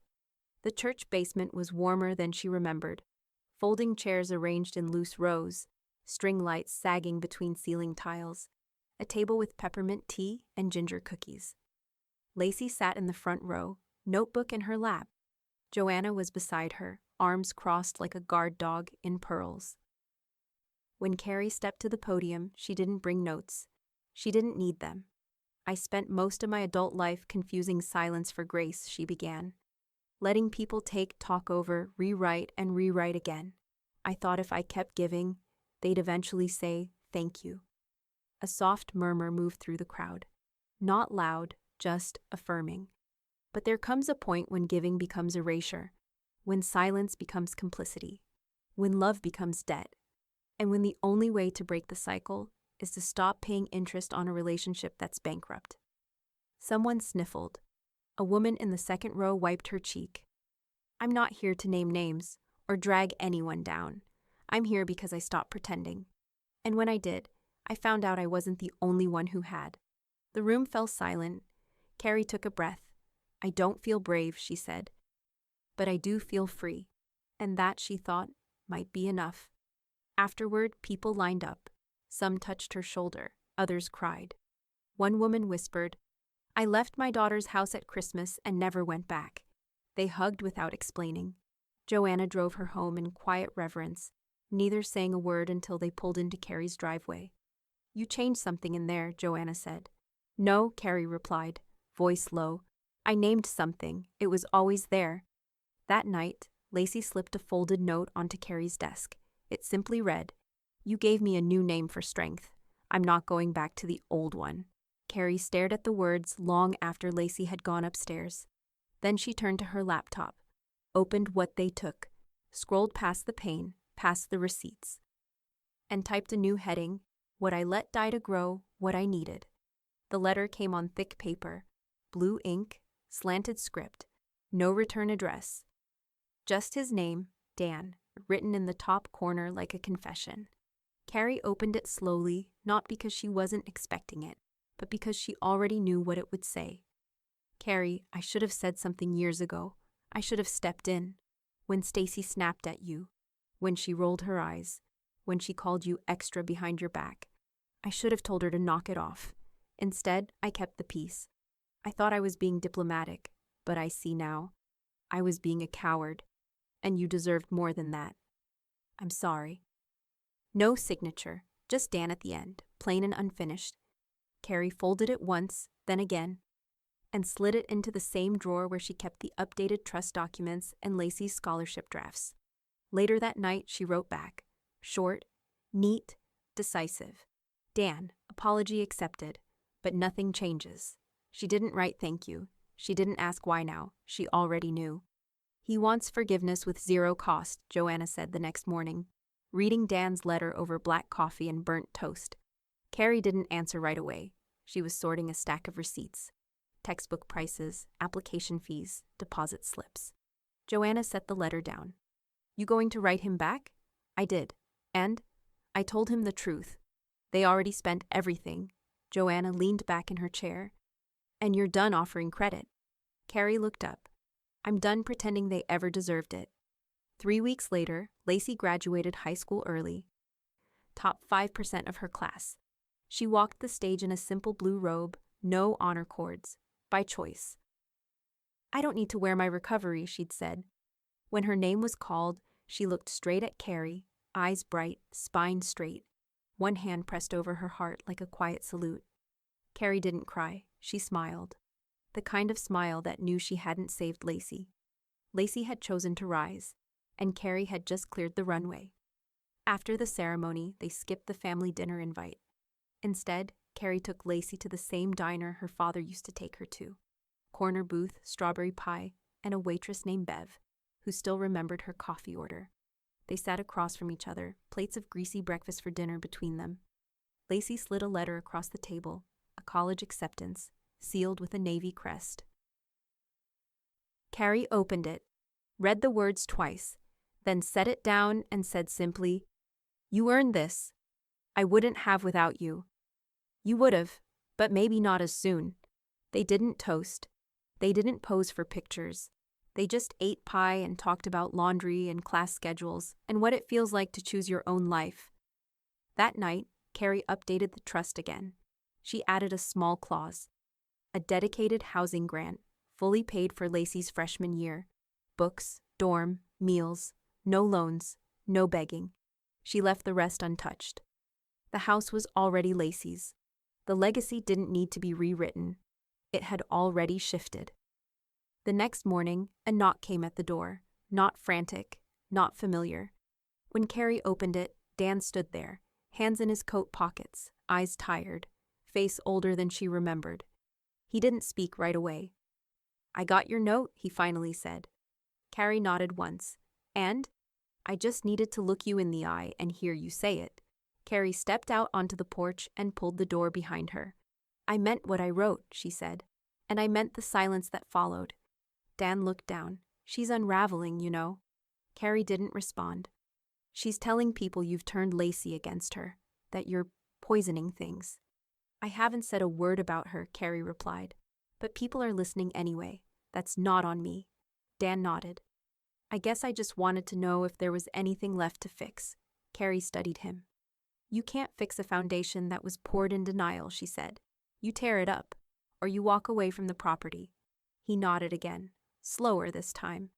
The church basement was warmer than she remembered. Folding chairs arranged in loose rows, string lights sagging between ceiling tiles, a table with peppermint tea and ginger cookies. Lacey sat in the front row, notebook in her lap. Joanna was beside her, arms crossed like a guard dog in pearls. When Carrie stepped to the podium, she didn't bring notes. She didn't need them. I spent most of my adult life confusing silence for grace, she began. Letting people take, talk over, rewrite, and rewrite again. I thought if I kept giving, they'd eventually say, thank you. A soft murmur moved through the crowd. Not loud, just affirming. But there comes a point when giving becomes erasure, when silence becomes complicity, when love becomes debt, and when the only way to break the cycle is to stop paying interest on a relationship that's bankrupt. Someone sniffled. A woman in the second row wiped her cheek. I'm not here to name names or drag anyone down. I'm here because I stopped pretending. And when I did, I found out I wasn't the only one who had. The room fell silent. Carrie took a breath. I don't feel brave, she said. But I do feel free. And that, she thought, might be enough. Afterward, people lined up. Some touched her shoulder. Others cried. One woman whispered, I left my daughter's house at Christmas and never went back. They hugged without explaining. Joanna drove her home in quiet reverence, neither saying a word until they pulled into Carrie's driveway. You changed something in there, Joanna said. No, Carrie replied, voice low. I named something. It was always there. That night, Lacey slipped a folded note onto Carrie's desk. It simply read, You gave me a new name for strength. I'm not going back to the old one. Carrie stared at the words long after Lacey had gone upstairs. Then she turned to her laptop, opened What They Took, scrolled past the pain, past the receipts, and typed a new heading, What I Let Die to Grow, What I Needed. The letter came on thick paper, blue ink, slanted script, no return address. Just his name, Dan, written in the top corner like a confession. Carrie opened it slowly, not because she wasn't expecting it, but because she already knew what it would say. Carrie, I should have said something years ago. I should have stepped in. When Stacy snapped at you. When she rolled her eyes. When she called you extra behind your back. I should have told her to knock it off. Instead, I kept the peace. I thought I was being diplomatic, but I see now. I was being a coward, and you deserved more than that. I'm sorry. No signature, just Dan at the end, plain and unfinished. Carrie folded it once, then again, and slid it into the same drawer where she kept the updated trust documents and Lacey's scholarship drafts. Later that night, she wrote back. Short, neat, decisive. Dan, apology accepted, but nothing changes. She didn't write thank you. She didn't ask why now. She already knew. He wants forgiveness with zero cost, Joanna said the next morning, reading Dan's letter over black coffee and burnt toast. Carrie didn't answer right away. She was sorting a stack of receipts. Textbook prices, application fees, deposit slips. Joanna set the letter down. You going to write him back? I did. And? I told him the truth. They already spent everything. Joanna leaned back in her chair. And you're done offering credit. Carrie looked up. I'm done pretending they ever deserved it. 3 weeks later, Lacey graduated high school early. Top 5% of her class. She walked the stage in a simple blue robe, no honor cords, by choice. I don't need to wear my recovery, she'd said. When her name was called, she looked straight at Carrie, eyes bright, spine straight, one hand pressed over her heart like a quiet salute. Carrie didn't cry. She smiled. The kind of smile that knew she hadn't saved Lacey. Lacey had chosen to rise, and Carrie had just cleared the runway. After the ceremony, they skipped the family dinner invite. Instead, Carrie took Lacey to the same diner her father used to take her to. Corner booth, strawberry pie, and a waitress named Bev, who still remembered her coffee order. They sat across from each other, plates of greasy breakfast for dinner between them. Lacey slid a letter across the table, a college acceptance, sealed with a navy crest. Carrie opened it, read the words twice, then set it down and said simply, You earned this. I wouldn't have without you. You would have, But maybe not as soon. They didn't toast. They didn't pose for pictures. They just ate pie and talked about laundry and class schedules and what it feels like to choose your own life. That night, Carrie updated the trust again. She added a small clause. A dedicated housing grant, fully paid for Lacey's freshman year. Books, dorm, meals, no loans, no begging. She left the rest untouched. The house was already Lacey's. The legacy didn't need to be rewritten. It had already shifted. The next morning, a knock came at the door, not frantic, not familiar. When Carrie opened it, Dan stood there, hands in his coat pockets, eyes tired, face older than she remembered. He didn't speak right away. "I got your note," he finally said. Carrie nodded once. "And?" "I just needed to look you in the eye and hear you say it." Carrie stepped out onto the porch and pulled the door behind her. "I meant what I wrote," she said. "And I meant the silence that followed." Dan looked down. "She's unraveling, you know." Carrie didn't respond. "She's telling people you've turned Lacey against her, that you're poisoning things." "I haven't said a word about her," Carrie replied. "But people are listening anyway. That's not on me." Dan nodded. "I guess I just wanted to know if there was anything left to fix." Carrie studied him. "You can't fix a foundation that was poured in denial," she said. "You tear it up, or you walk away from the property." He nodded again, slower this time.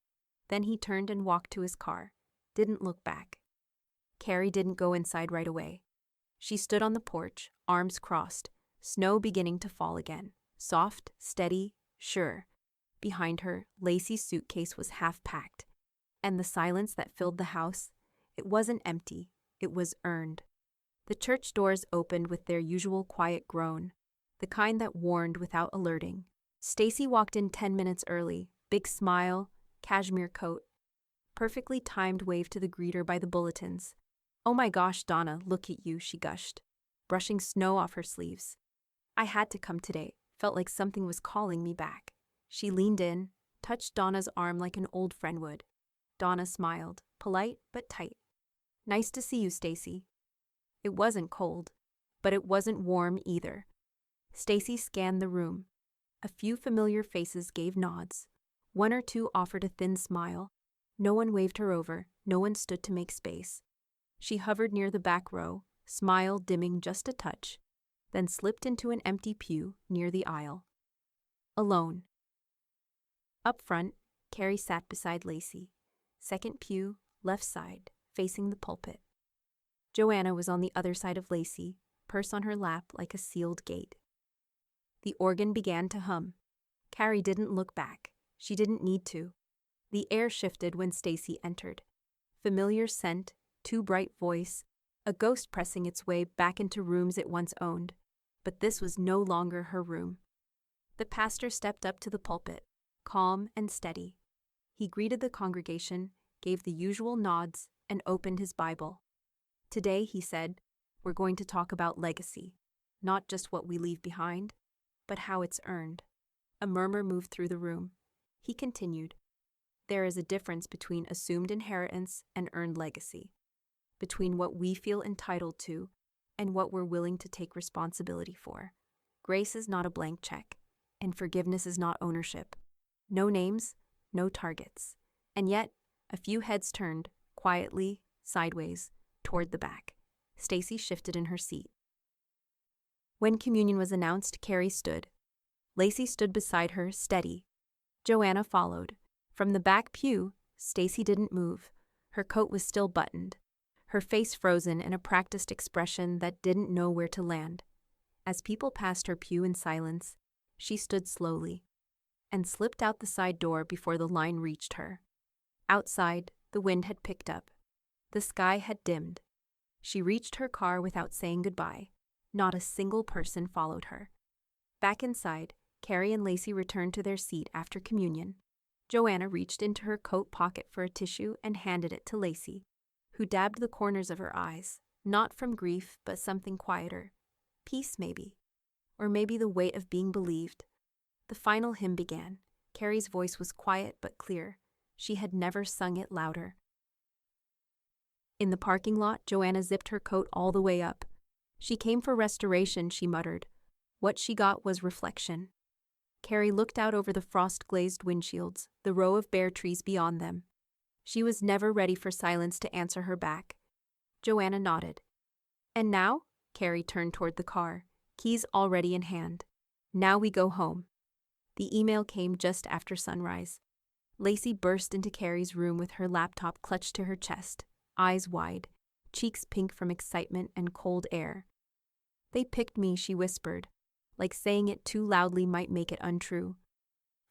Then he turned and walked to his car, didn't look back. Carrie didn't go inside right away. She stood on the porch, arms crossed, snow beginning to fall again, soft, steady, sure. Behind her, Lacey's suitcase was half-packed, and the silence that filled the house, it wasn't empty, it was earned. The church doors opened with their usual quiet groan, the kind that warned without alerting. Stacy walked in 10 minutes early, big smile, cashmere coat. Perfectly timed wave to the greeter by the bulletins. "Oh my gosh, Donna, look at you," she gushed, brushing snow off her sleeves. "I had to come today, felt like something was calling me back." She leaned in, touched Donna's arm like an old friend would. Donna smiled, polite but tight. "Nice to see you, Stacy." It wasn't cold, but it wasn't warm either. Stacy scanned the room. A few familiar faces gave nods. One or two offered a thin smile. No one waved her over, no one stood to make space. She hovered near the back row, smile dimming just a touch, then slipped into an empty pew near the aisle. Alone. Up front, Carrie sat beside Lacey. Second pew, left side, facing the pulpit. Joanna was on the other side of Lacey, purse on her lap like a sealed gate. The organ began to hum. Carrie didn't look back. She didn't need to. The air shifted when Stacy entered. Familiar scent, too bright voice, a ghost pressing its way back into rooms it once owned. But this was no longer her room. The pastor stepped up to the pulpit, calm and steady. He greeted the congregation, gave the usual nods, and opened his Bible. "Today," he said, "we're going to talk about legacy. Not just what we leave behind, but how it's earned." A murmur moved through the room. He continued, "There is a difference between assumed inheritance and earned legacy, between what we feel entitled to and what we're willing to take responsibility for. Grace is not a blank check, and forgiveness is not ownership. No names, no targets." And yet, a few heads turned, quietly, sideways, toward the back. Stacy shifted in her seat. When communion was announced, Carrie stood. Lacey stood beside her, steady. Joanna followed. From the back pew, Stacy didn't move. Her coat was still buttoned, her face frozen in a practiced expression that didn't know where to land. As people passed her pew in silence, she stood slowly and slipped out the side door before the line reached her. Outside, the wind had picked up. The sky had dimmed. She reached her car without saying goodbye. Not a single person followed her. Back inside, Carrie and Lacey returned to their seat after communion. Joanna reached into her coat pocket for a tissue and handed it to Lacey, who dabbed the corners of her eyes, not from grief but something quieter. Peace, maybe. Or maybe the weight of being believed. The final hymn began. Carrie's voice was quiet but clear. She had never sung it louder. In the parking lot, Joanna zipped her coat all the way up. "She came for restoration," she muttered. What she got was reflection. Carrie looked out over the frost-glazed windshields, the row of bare trees beyond them. She was never ready for silence to answer her back. Joanna nodded. And now? Carrie turned toward the car, keys already in hand. Now we go home. The email came just after sunrise. Lacey burst into Carrie's room with her laptop clutched to her chest, eyes wide, cheeks pink from excitement and cold air. They picked me, she whispered, like saying it too loudly might make it untrue.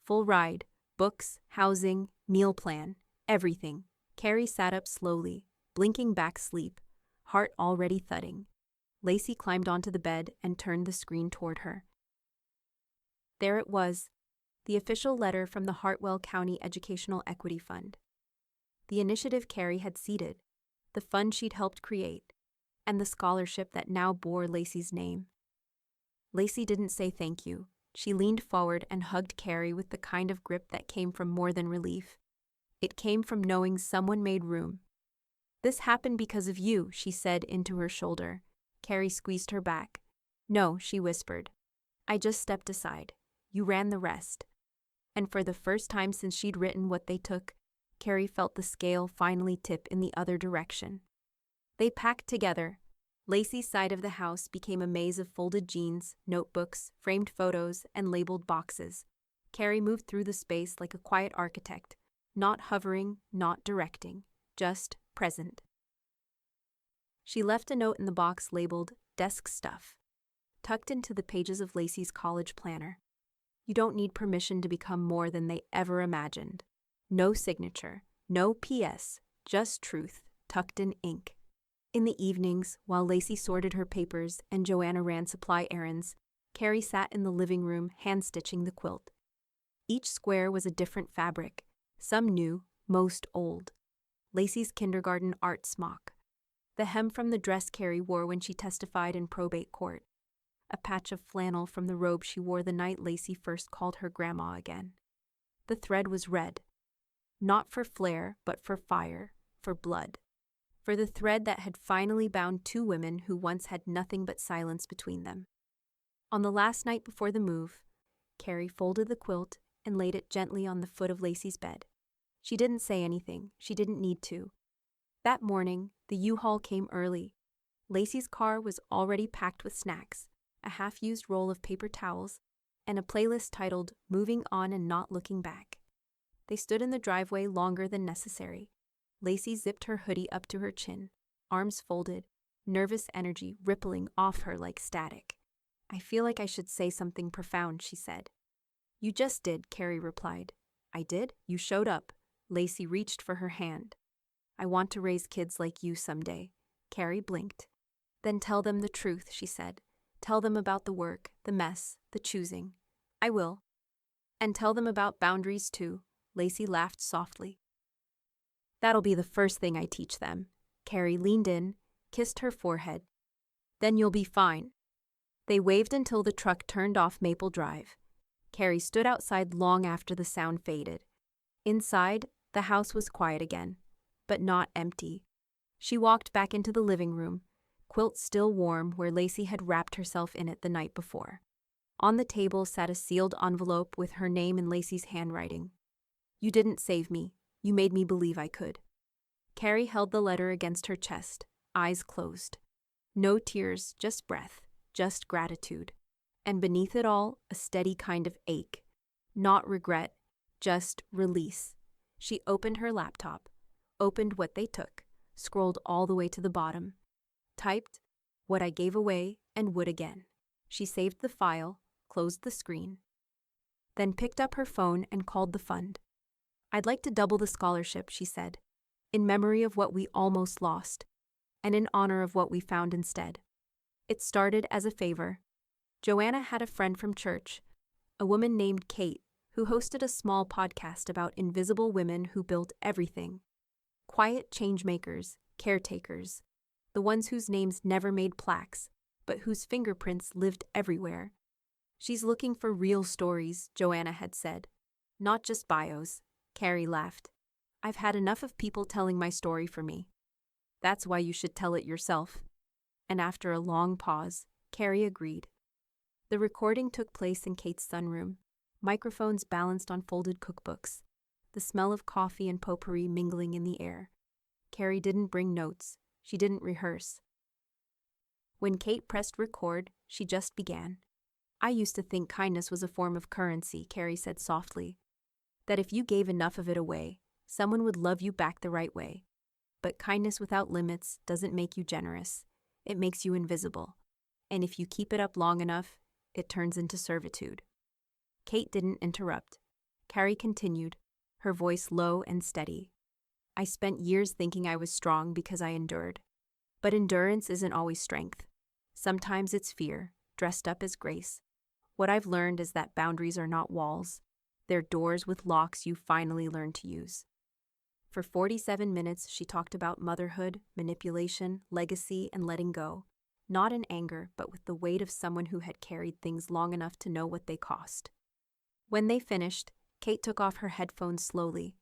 Full ride, books, housing, meal plan, everything. Carrie sat up slowly, blinking back sleep, heart already thudding. Lacey climbed onto the bed and turned the screen toward her. There it was, the official letter from the Hartwell County Educational Equity Fund. The initiative Carrie had seeded, the fund she'd helped create, and the scholarship that now bore Lacey's name. Lacey didn't say thank you. She leaned forward and hugged Carrie with the kind of grip that came from more than relief. It came from knowing someone made room. This happened because of you, she said into her shoulder. Carrie squeezed her back. No, she whispered. I just stepped aside. You ran the rest. And for the first time since she'd written What They Took, Carrie felt the scale finally tip in the other direction. They packed together. Lacey's side of the house became a maze of folded jeans, notebooks, framed photos, and labeled boxes. Carrie moved through the space like a quiet architect, not hovering, not directing, just present. She left a note in the box labeled Desk Stuff, tucked into the pages of Lacey's college planner. You don't need permission to become more than they ever imagined. No signature, no PS, just truth, tucked in ink. In the evenings, while Lacey sorted her papers and Joanna ran supply errands, Carrie sat in the living room hand-stitching the quilt. Each square was a different fabric, some new, most old. Lacey's kindergarten art smock. The hem from the dress Carrie wore when she testified in probate court. A patch of flannel from the robe she wore the night Lacey first called her grandma again. The thread was red. Not for flair, but for fire, for blood. For the thread that had finally bound two women who once had nothing but silence between them. On the last night before the move, Carrie folded the quilt and laid it gently on the foot of Lacey's bed. She didn't say anything. She didn't need to. That morning, the U-Haul came early. Lacey's car was already packed with snacks, a half-used roll of paper towels, and a playlist titled Moving On and Not Looking Back. They stood in the driveway longer than necessary. Lacey zipped her hoodie up to her chin, arms folded, nervous energy rippling off her like static. I feel like I should say something profound, she said. You just did, Carrie replied. I did? You showed up. Lacey reached for her hand. I want to raise kids like you someday. Carrie blinked. Then tell them the truth, she said. Tell them about the work, the mess, the choosing. I will. And tell them about boundaries too. Lacey laughed softly. That'll be the first thing I teach them. Carrie leaned in, kissed her forehead. Then you'll be fine. They waved until the truck turned off Maple Drive. Carrie stood outside long after the sound faded. Inside, the house was quiet again, but not empty. She walked back into the living room, quilt still warm where Lacey had wrapped herself in it the night before. On the table sat a sealed envelope with her name in Lacey's handwriting. You didn't save me. You made me believe I could. Carrie held the letter against her chest, eyes closed. No tears, just breath, just gratitude. And beneath it all, a steady kind of ache. Not regret, just release. She opened her laptop, opened What They Took, scrolled all the way to the bottom. Typed, What I Gave Away and Would Again. She saved the file, closed the screen. Then picked up her phone and called the fund. I'd like to double the scholarship, she said, in memory of what we almost lost, and in honor of what we found instead. It started as a favor. Joanna had a friend from church, a woman named Kate, who hosted a small podcast about invisible women who built everything. Quiet changemakers, caretakers, the ones whose names never made plaques, but whose fingerprints lived everywhere. She's looking for real stories, Joanna had said, not just bios. Carrie laughed. I've had enough of people telling my story for me. That's why you should tell it yourself. And after a long pause, Carrie agreed. The recording took place in Kate's sunroom, microphones balanced on folded cookbooks, the smell of coffee and potpourri mingling in the air. Carrie didn't bring notes. She didn't rehearse. When Kate pressed record, she just began. I used to think kindness was a form of currency, Carrie said softly. That if you gave enough of it away, someone would love you back the right way. But kindness without limits doesn't make you generous. It makes you invisible. And if you keep it up long enough, it turns into servitude. Kate didn't interrupt. Carrie continued, her voice low and steady. I spent years thinking I was strong because I endured. But endurance isn't always strength. Sometimes it's fear, dressed up as grace. What I've learned is that boundaries are not walls. They're doors with locks you finally learn to use. For 47 minutes, she talked about motherhood, manipulation, legacy, and letting go. Not in anger, but with the weight of someone who had carried things long enough to know what they cost. When they finished, Kate took off her headphones slowly.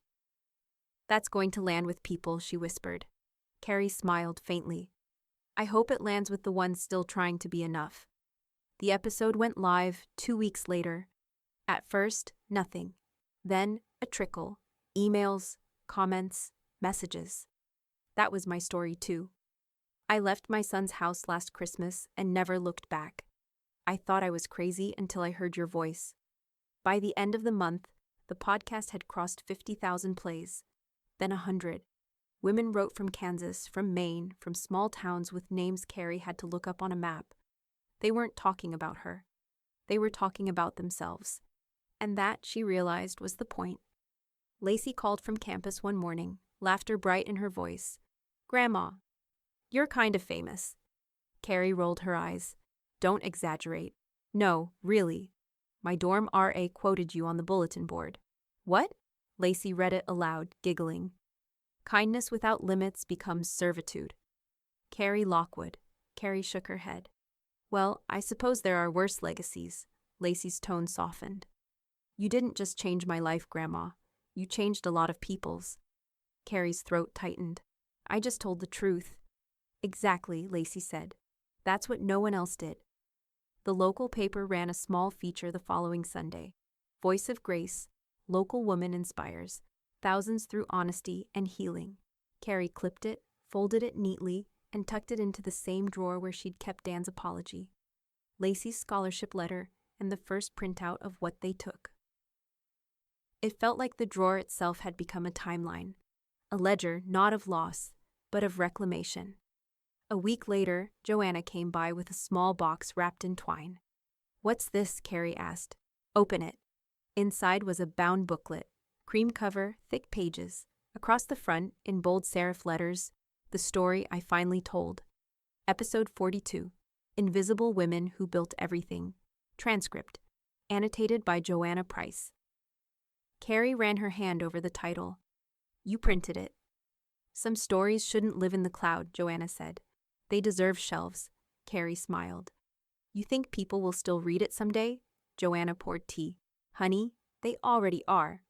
That's going to land with people, she whispered. Carrie smiled faintly. I hope it lands with the ones still trying to be enough. The episode went live 2 weeks later. At first, nothing. Then, a trickle. Emails, comments, messages. That was my story too. I left my son's house last Christmas and never looked back. I thought I was crazy until I heard your voice. By the end of the month, the podcast had crossed 50,000 plays. Then 100. Women wrote from Kansas, from Maine, from small towns with names Carrie had to look up on a map. They weren't talking about her. They were talking about themselves. And that, she realized, was the point. Lacey called from campus one morning, laughter bright in her voice. Grandma, you're kind of famous. Carrie rolled her eyes. Don't exaggerate. No, really. My dorm RA quoted you on the bulletin board. What? Lacey read it aloud, giggling. Kindness without limits becomes servitude. Carrie Lockwood. Carrie shook her head. Well, I suppose there are worse legacies. Lacey's tone softened. You didn't just change my life, Grandma. You changed a lot of people's. Carrie's throat tightened. I just told the truth. Exactly, Lacey said. That's what no one else did. The local paper ran a small feature the following Sunday. Voice of Grace, local woman inspires, thousands through honesty and healing. Carrie clipped it, folded it neatly, and tucked it into the same drawer where she'd kept Dan's apology. Lacey's scholarship letter, and the first printout of what they took. It felt like the drawer itself had become a timeline, a ledger not of loss, but of reclamation. A week later, Joanna came by with a small box wrapped in twine. What's this? Carrie asked. Open it. Inside was a bound booklet, cream cover, thick pages. Across the front, in bold serif letters, the story I finally told. Episode 42, Invisible Women Who Built Everything. Transcript, annotated by Joanna Price. Carrie ran her hand over the title. You printed it. Some stories shouldn't live in the cloud, Joanna said. They deserve shelves. Carrie smiled. You think people will still read it someday? Joanna poured tea. Honey, they already are.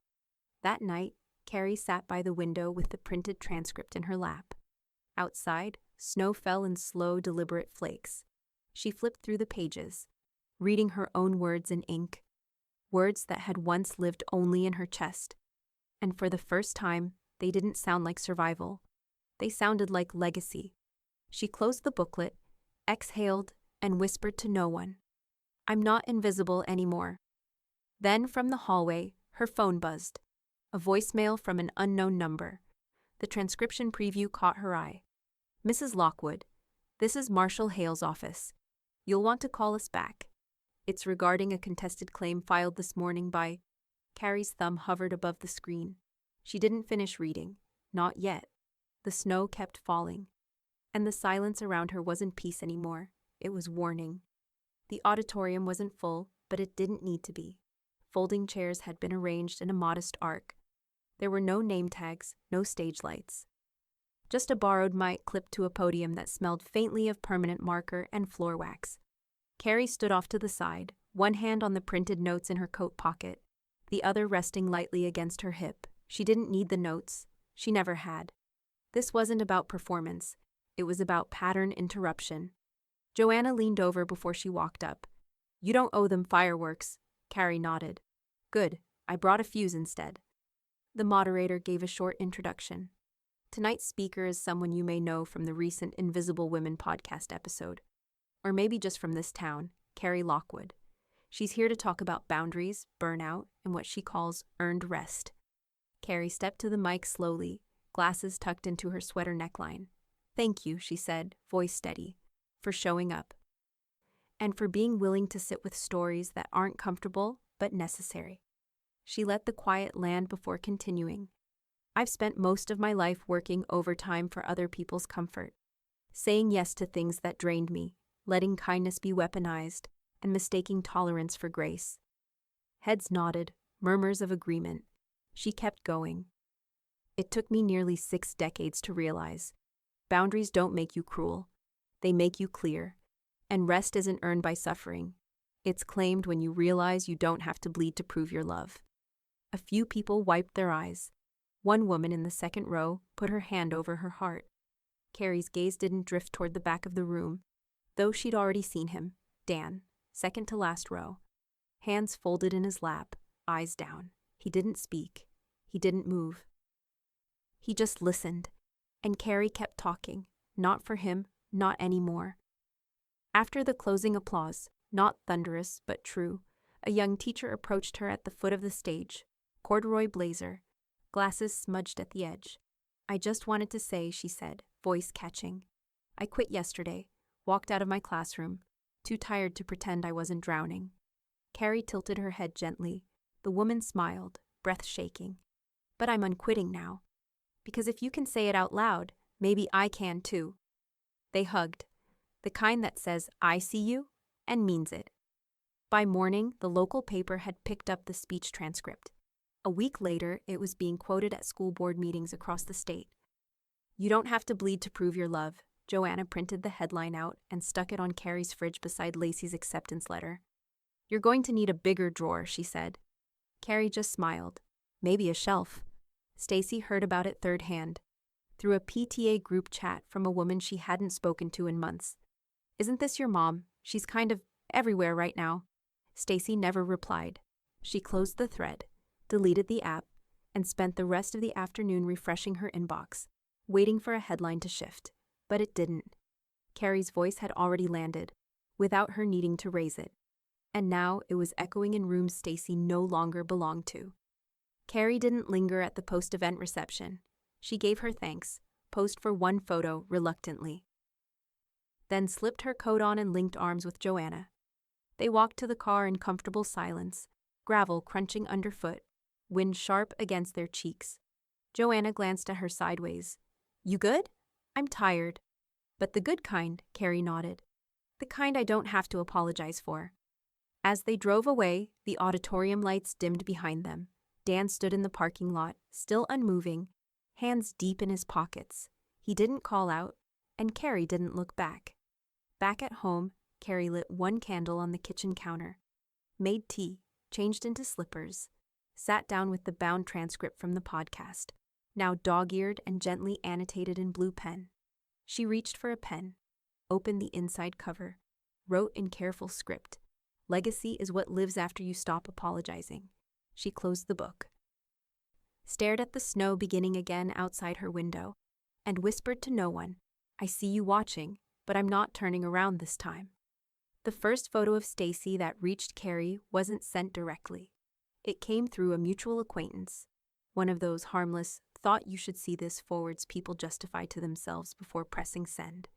That night, Carrie sat by the window with the printed transcript in her lap. Outside, snow fell in slow, deliberate flakes. She flipped through the pages, reading her own words in ink, words that had once lived only in her chest. And for the first time, they didn't sound like survival. They sounded like legacy. She closed the booklet, exhaled, and whispered to no one. I'm not invisible anymore. Then from the hallway, her phone buzzed. A voicemail from an unknown number. The transcription preview caught her eye. Mrs. Lockwood, this is Marshall Hale's office. You'll want to call us back. It's regarding a contested claim filed this morning by... Carrie's thumb hovered above the screen. She didn't finish reading. Not yet. The snow kept falling. And the silence around her wasn't peace anymore. It was warning. The auditorium wasn't full, but it didn't need to be. Folding chairs had been arranged in a modest arc. There were no name tags, no stage lights. Just a borrowed mic clipped to a podium that smelled faintly of permanent marker and floor wax. Carrie stood off to the side, one hand on the printed notes in her coat pocket, the other resting lightly against her hip. She didn't need the notes. She never had. This wasn't about performance. It was about pattern interruption. Joanna leaned over before she walked up. You don't owe them fireworks, Carrie nodded. Good, I brought a fuse instead. The moderator gave a short introduction. Tonight's speaker is someone you may know from the recent Invisible Women podcast episode. Or maybe just from this town, Carrie Lockwood. She's here to talk about boundaries, burnout, and what she calls earned rest. Carrie stepped to the mic slowly, glasses tucked into her sweater neckline. Thank you, she said, voice steady, for showing up. And for being willing to sit with stories that aren't comfortable but necessary. She let the quiet land before continuing. I've spent most of my life working overtime for other people's comfort, saying yes to things that drained me, letting kindness be weaponized, and mistaking tolerance for grace. Heads nodded, murmurs of agreement. She kept going. It took me nearly 6 decades to realize. Boundaries don't make you cruel. They make you clear. And rest isn't earned by suffering. It's claimed when you realize you don't have to bleed to prove your love. A few people wiped their eyes. One woman in the second row put her hand over her heart. Carrie's gaze didn't drift toward the back of the room, though she'd already seen him, Dan, second to last row. Hands folded in his lap, eyes down. He didn't speak. He didn't move. He just listened, and Carrie kept talking, not for him, not anymore. After the closing applause, not thunderous but true, a young teacher approached her at the foot of the stage, corduroy blazer, glasses smudged at the edge. I just wanted to say, she said, voice catching. I quit yesterday, walked out of my classroom, too tired to pretend I wasn't drowning. Carrie tilted her head gently. The woman smiled, breath shaking. But I'm unquitting now. Because if you can say it out loud, maybe I can too. They hugged. The kind that says, I see you, and means it. By morning, the local paper had picked up the speech transcript. A week later, it was being quoted at school board meetings across the state. You don't have to bleed to prove your love. Joanna printed the headline out and stuck it on Carrie's fridge beside Lacey's acceptance letter. You're going to need a bigger drawer, she said. Carrie just smiled. Maybe a shelf. Stacy heard about it third hand, through a PTA group chat from a woman she hadn't spoken to in months. Isn't this your mom? She's kind of everywhere right now. Stacy never replied. She closed the thread, deleted the app, and spent the rest of the afternoon refreshing her inbox, waiting for a headline to shift. But it didn't. Carrie's voice had already landed, without her needing to raise it. And now it was echoing in rooms Stacy no longer belonged to. Carrie didn't linger at the post-event reception. She gave her thanks, posed for one photo reluctantly. Then slipped her coat on and linked arms with Joanna. They walked to the car in comfortable silence, gravel crunching underfoot, wind sharp against their cheeks. Joanna glanced at her sideways. You good? I'm tired. But the good kind, Carrie nodded. The kind I don't have to apologize for. As they drove away, the auditorium lights dimmed behind them. Dan stood in the parking lot, still unmoving, hands deep in his pockets. He didn't call out, and Carrie didn't look back. Back at home, Carrie lit one candle on the kitchen counter, made tea, changed into slippers, sat down with the bound transcript from the podcast, now dog-eared and gently annotated in blue pen. She reached for a pen, opened the inside cover, wrote in careful script, "Legacy is what lives after you stop apologizing." She closed the book, stared at the snow beginning again outside her window, and whispered to no one, I see you watching, but I'm not turning around this time. The first photo of Stacy that reached Carrie wasn't sent directly. It came through a mutual acquaintance, one of those harmless, thought you should see this forwards people justify to themselves before pressing send.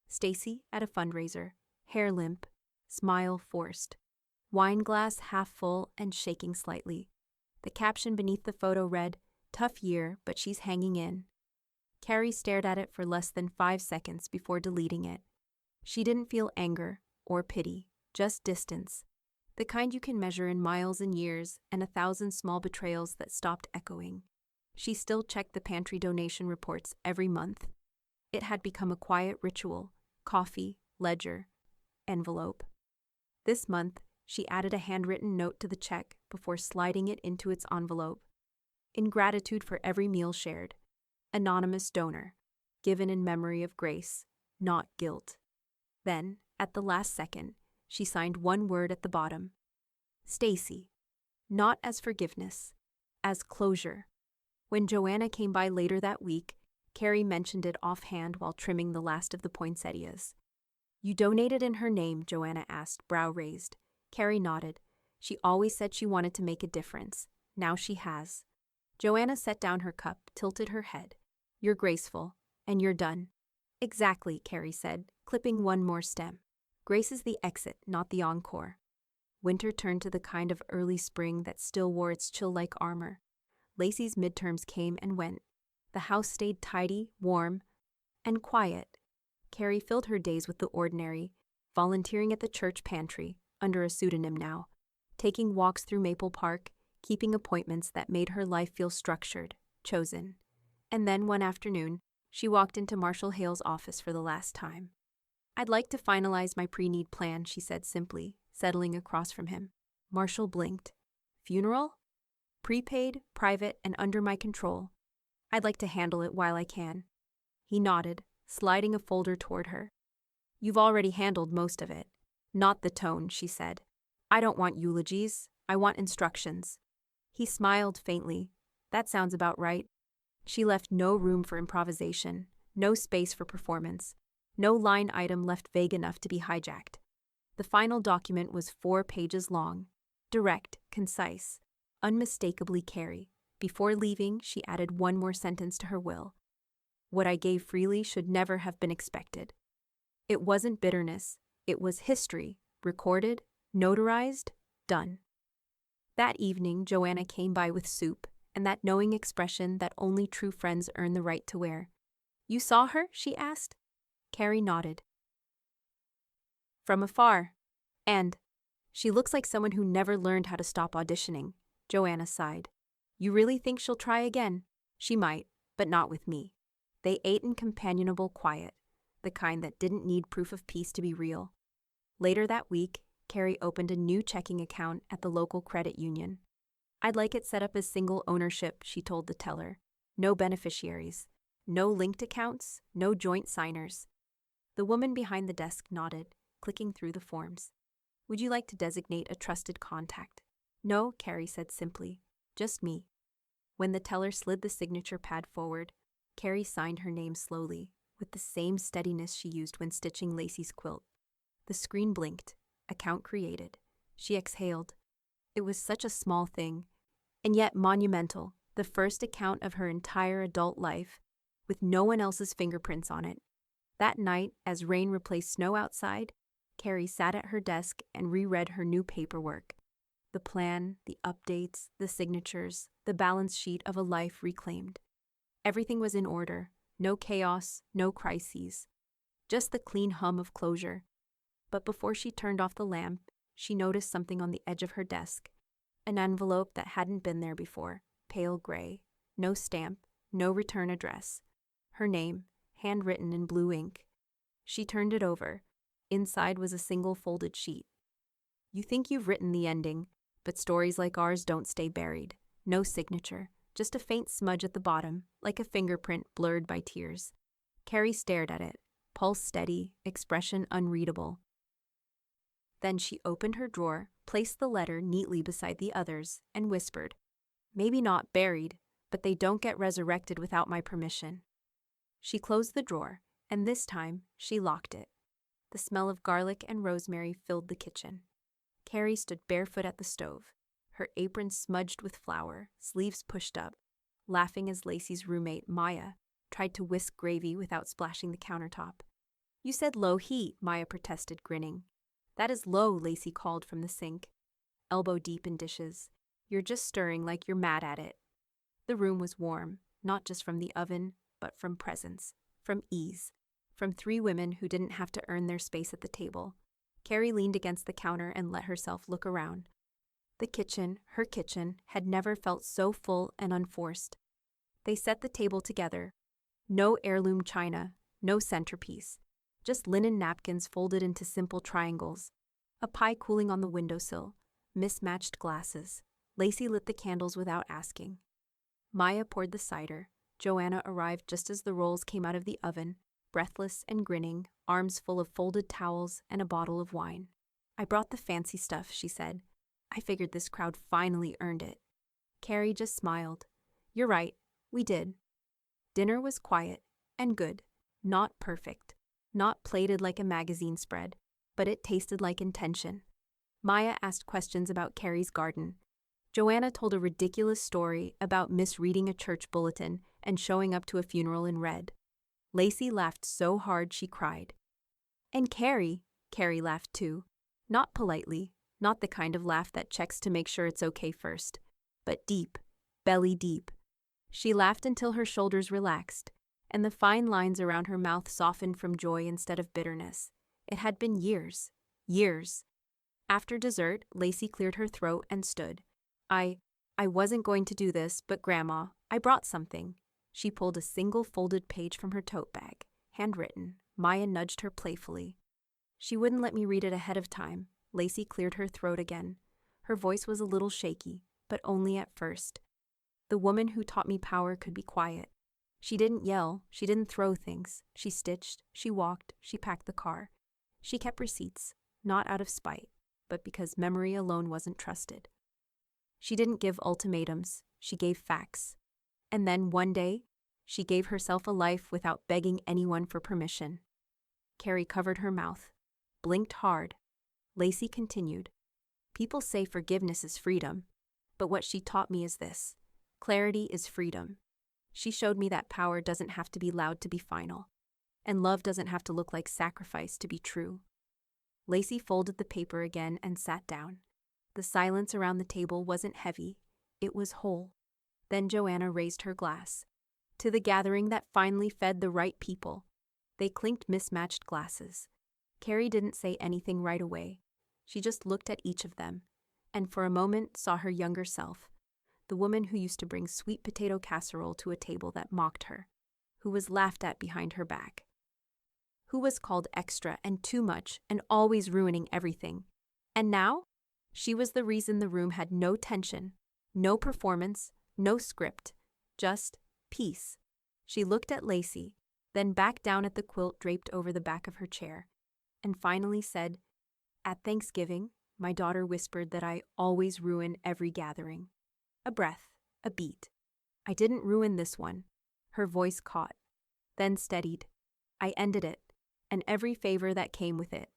Stacy at a fundraiser, hair limp, smile forced, wine glass half full and shaking slightly. The caption beneath the photo read, Tough year, but she's hanging in. Carrie stared at it for less than 5 seconds before deleting it. She didn't feel anger or pity, just distance, the kind you can measure in miles and years and 1,000 small betrayals that stopped echoing. She still checked the pantry donation reports every month. It had become a quiet ritual, coffee, ledger, envelope. This month, she added a handwritten note to the check before sliding it into its envelope. In gratitude for every meal shared, anonymous donor, given in memory of grace, not guilt. Then, at the last second, She signed one word at the bottom. Stacy. Not as forgiveness, as closure. When Joanna came by later that week, Carrie mentioned it offhand while trimming the last of the poinsettias. You donated in her name, Joanna asked, brow raised. Carrie nodded. She always said she wanted to make a difference. Now she has. Joanna set down her cup, tilted her head. You're graceful, and you're done. Exactly, Carrie said, clipping one more stem. Grace is the exit, not the encore. Winter turned to the kind of early spring that still wore its chill-like armor. Lacey's midterms came and went. The house stayed tidy, warm, and quiet. Carrie filled her days with the ordinary, volunteering at the church pantry, under a pseudonym now, taking walks through Maple Park, keeping appointments that made her life feel structured, chosen. And then one afternoon, she walked into Marshall Hale's office for the last time. I'd like to finalize my pre-need plan, she said simply, settling across from him. Marshall blinked. Funeral? Prepaid, private, and under my control. I'd like to handle it while I can. He nodded, sliding a folder toward her. You've already handled most of it. Not the tone, she said. I don't want eulogies. I want instructions. He smiled faintly. That sounds about right. She left no room for improvisation, no space for performance, no line item left vague enough to be hijacked. The final document was 4 pages long, direct, concise, unmistakably Carrie. Before leaving, she added one more sentence to her will. What I gave freely should never have been expected. It wasn't bitterness, it was history, recorded, notarized, done. That evening, Joanna came by with soup and that knowing expression that only true friends earn the right to wear. You saw her? She asked. Carrie nodded. From afar. And she looks like someone who never learned how to stop auditioning. Joanna sighed. You really think she'll try again? She might, but not with me. They ate in companionable quiet, the kind that didn't need proof of peace to be real. Later that week, Carrie opened a new checking account at the local credit union. I'd like it set up as single ownership, she told the teller. No beneficiaries. No linked accounts, no joint signers. The woman behind the desk nodded, clicking through the forms. Would you like to designate a trusted contact? No, Carrie said simply. Just me. When the teller slid the signature pad forward, Carrie signed her name slowly, with the same steadiness she used when stitching Lacey's quilt. The screen blinked. Account created. She exhaled. It was such a small thing, and yet monumental, the first account of her entire adult life, with no one else's fingerprints on it. That night, as rain replaced snow outside, Carrie sat at her desk and reread her new paperwork. The plan, the updates, the signatures, the balance sheet of a life reclaimed. Everything was in order, no chaos, no crises, just the clean hum of closure. But before she turned off the lamp, she noticed something on the edge of her desk. An envelope that hadn't been there before, pale gray, no stamp, no return address. Her name, handwritten in blue ink. She turned it over. Inside was a single folded sheet. You think you've written the ending, but stories like ours don't stay buried. No signature, just a faint smudge at the bottom, like a fingerprint blurred by tears. Carrie stared at it, pulse steady, expression unreadable. Then she opened her drawer, placed the letter neatly beside the others, and whispered, Maybe not buried, but they don't get resurrected without my permission. She closed the drawer, and this time she locked it. The smell of garlic and rosemary filled the kitchen. Carrie stood barefoot at the stove, her apron smudged with flour, sleeves pushed up, laughing as Lacey's roommate, Maya, tried to whisk gravy without splashing the countertop. You said low heat, Maya protested, grinning. That is low, Lacey called from the sink, elbow deep in dishes. You're just stirring like you're mad at it. The room was warm, not just from the oven, but from presence, from ease, from 3 women who didn't have to earn their space at the table. Carrie leaned against the counter and let herself look around. The kitchen, her kitchen, had never felt so full and unforced. They set the table together. No heirloom china, no centerpiece, just linen napkins folded into simple triangles, a pie cooling on the windowsill, mismatched glasses. Lacey lit the candles without asking. Maya poured the cider. Joanna arrived just as the rolls came out of the oven, breathless and grinning, arms full of folded towels and a bottle of wine. I brought the fancy stuff, she said. I figured this crowd finally earned it. Carrie just smiled. You're right, we did. Dinner was quiet and good, not perfect, not plated like a magazine spread, but it tasted like intention. Maya asked questions about Carrie's garden. Joanna told a ridiculous story about misreading a church bulletin and showing up to a funeral in red. Lacey laughed so hard she cried. And Carrie laughed too. Not politely, not the kind of laugh that checks to make sure it's okay first, but deep, belly deep. She laughed until her shoulders relaxed, and the fine lines around her mouth softened from joy instead of bitterness. It had been years. After dessert, Lacey cleared her throat and stood. I wasn't going to do this, but Grandma, I brought something. She pulled a single folded page from her tote bag, handwritten. Maya nudged her playfully. She wouldn't let me read it ahead of time. Lacey cleared her throat again. Her voice was a little shaky, but only at first. The woman who taught me power could be quiet. She didn't yell, she didn't throw things. She stitched, she walked, she packed the car. She kept receipts, not out of spite, but because memory alone wasn't trusted. She didn't give ultimatums, she gave facts. And then one day, she gave herself a life without begging anyone for permission. Carrie covered her mouth, blinked hard. Lacey continued. People say forgiveness is freedom, but what she taught me is this. Clarity is freedom. She showed me that power doesn't have to be loud to be final, and love doesn't have to look like sacrifice to be true. Lacey folded the paper again and sat down. The silence around the table wasn't heavy, it was whole. Then Joanna raised her glass. To the gathering that finally fed the right people. They clinked mismatched glasses. Carrie didn't say anything right away. She just looked at each of them, and for a moment saw her younger self, the woman who used to bring sweet potato casserole to a table that mocked her, who was laughed at behind her back, who was called extra and too much and always ruining everything. And now, she was the reason the room had no tension, no performance, no script, just peace. She looked at Lacey, then back down at the quilt draped over the back of her chair, and finally said, At Thanksgiving, my daughter whispered that I always ruin every gathering. A breath, a beat. I didn't ruin this one. Her voice caught, then steadied. I ended it, and every favor that came with it.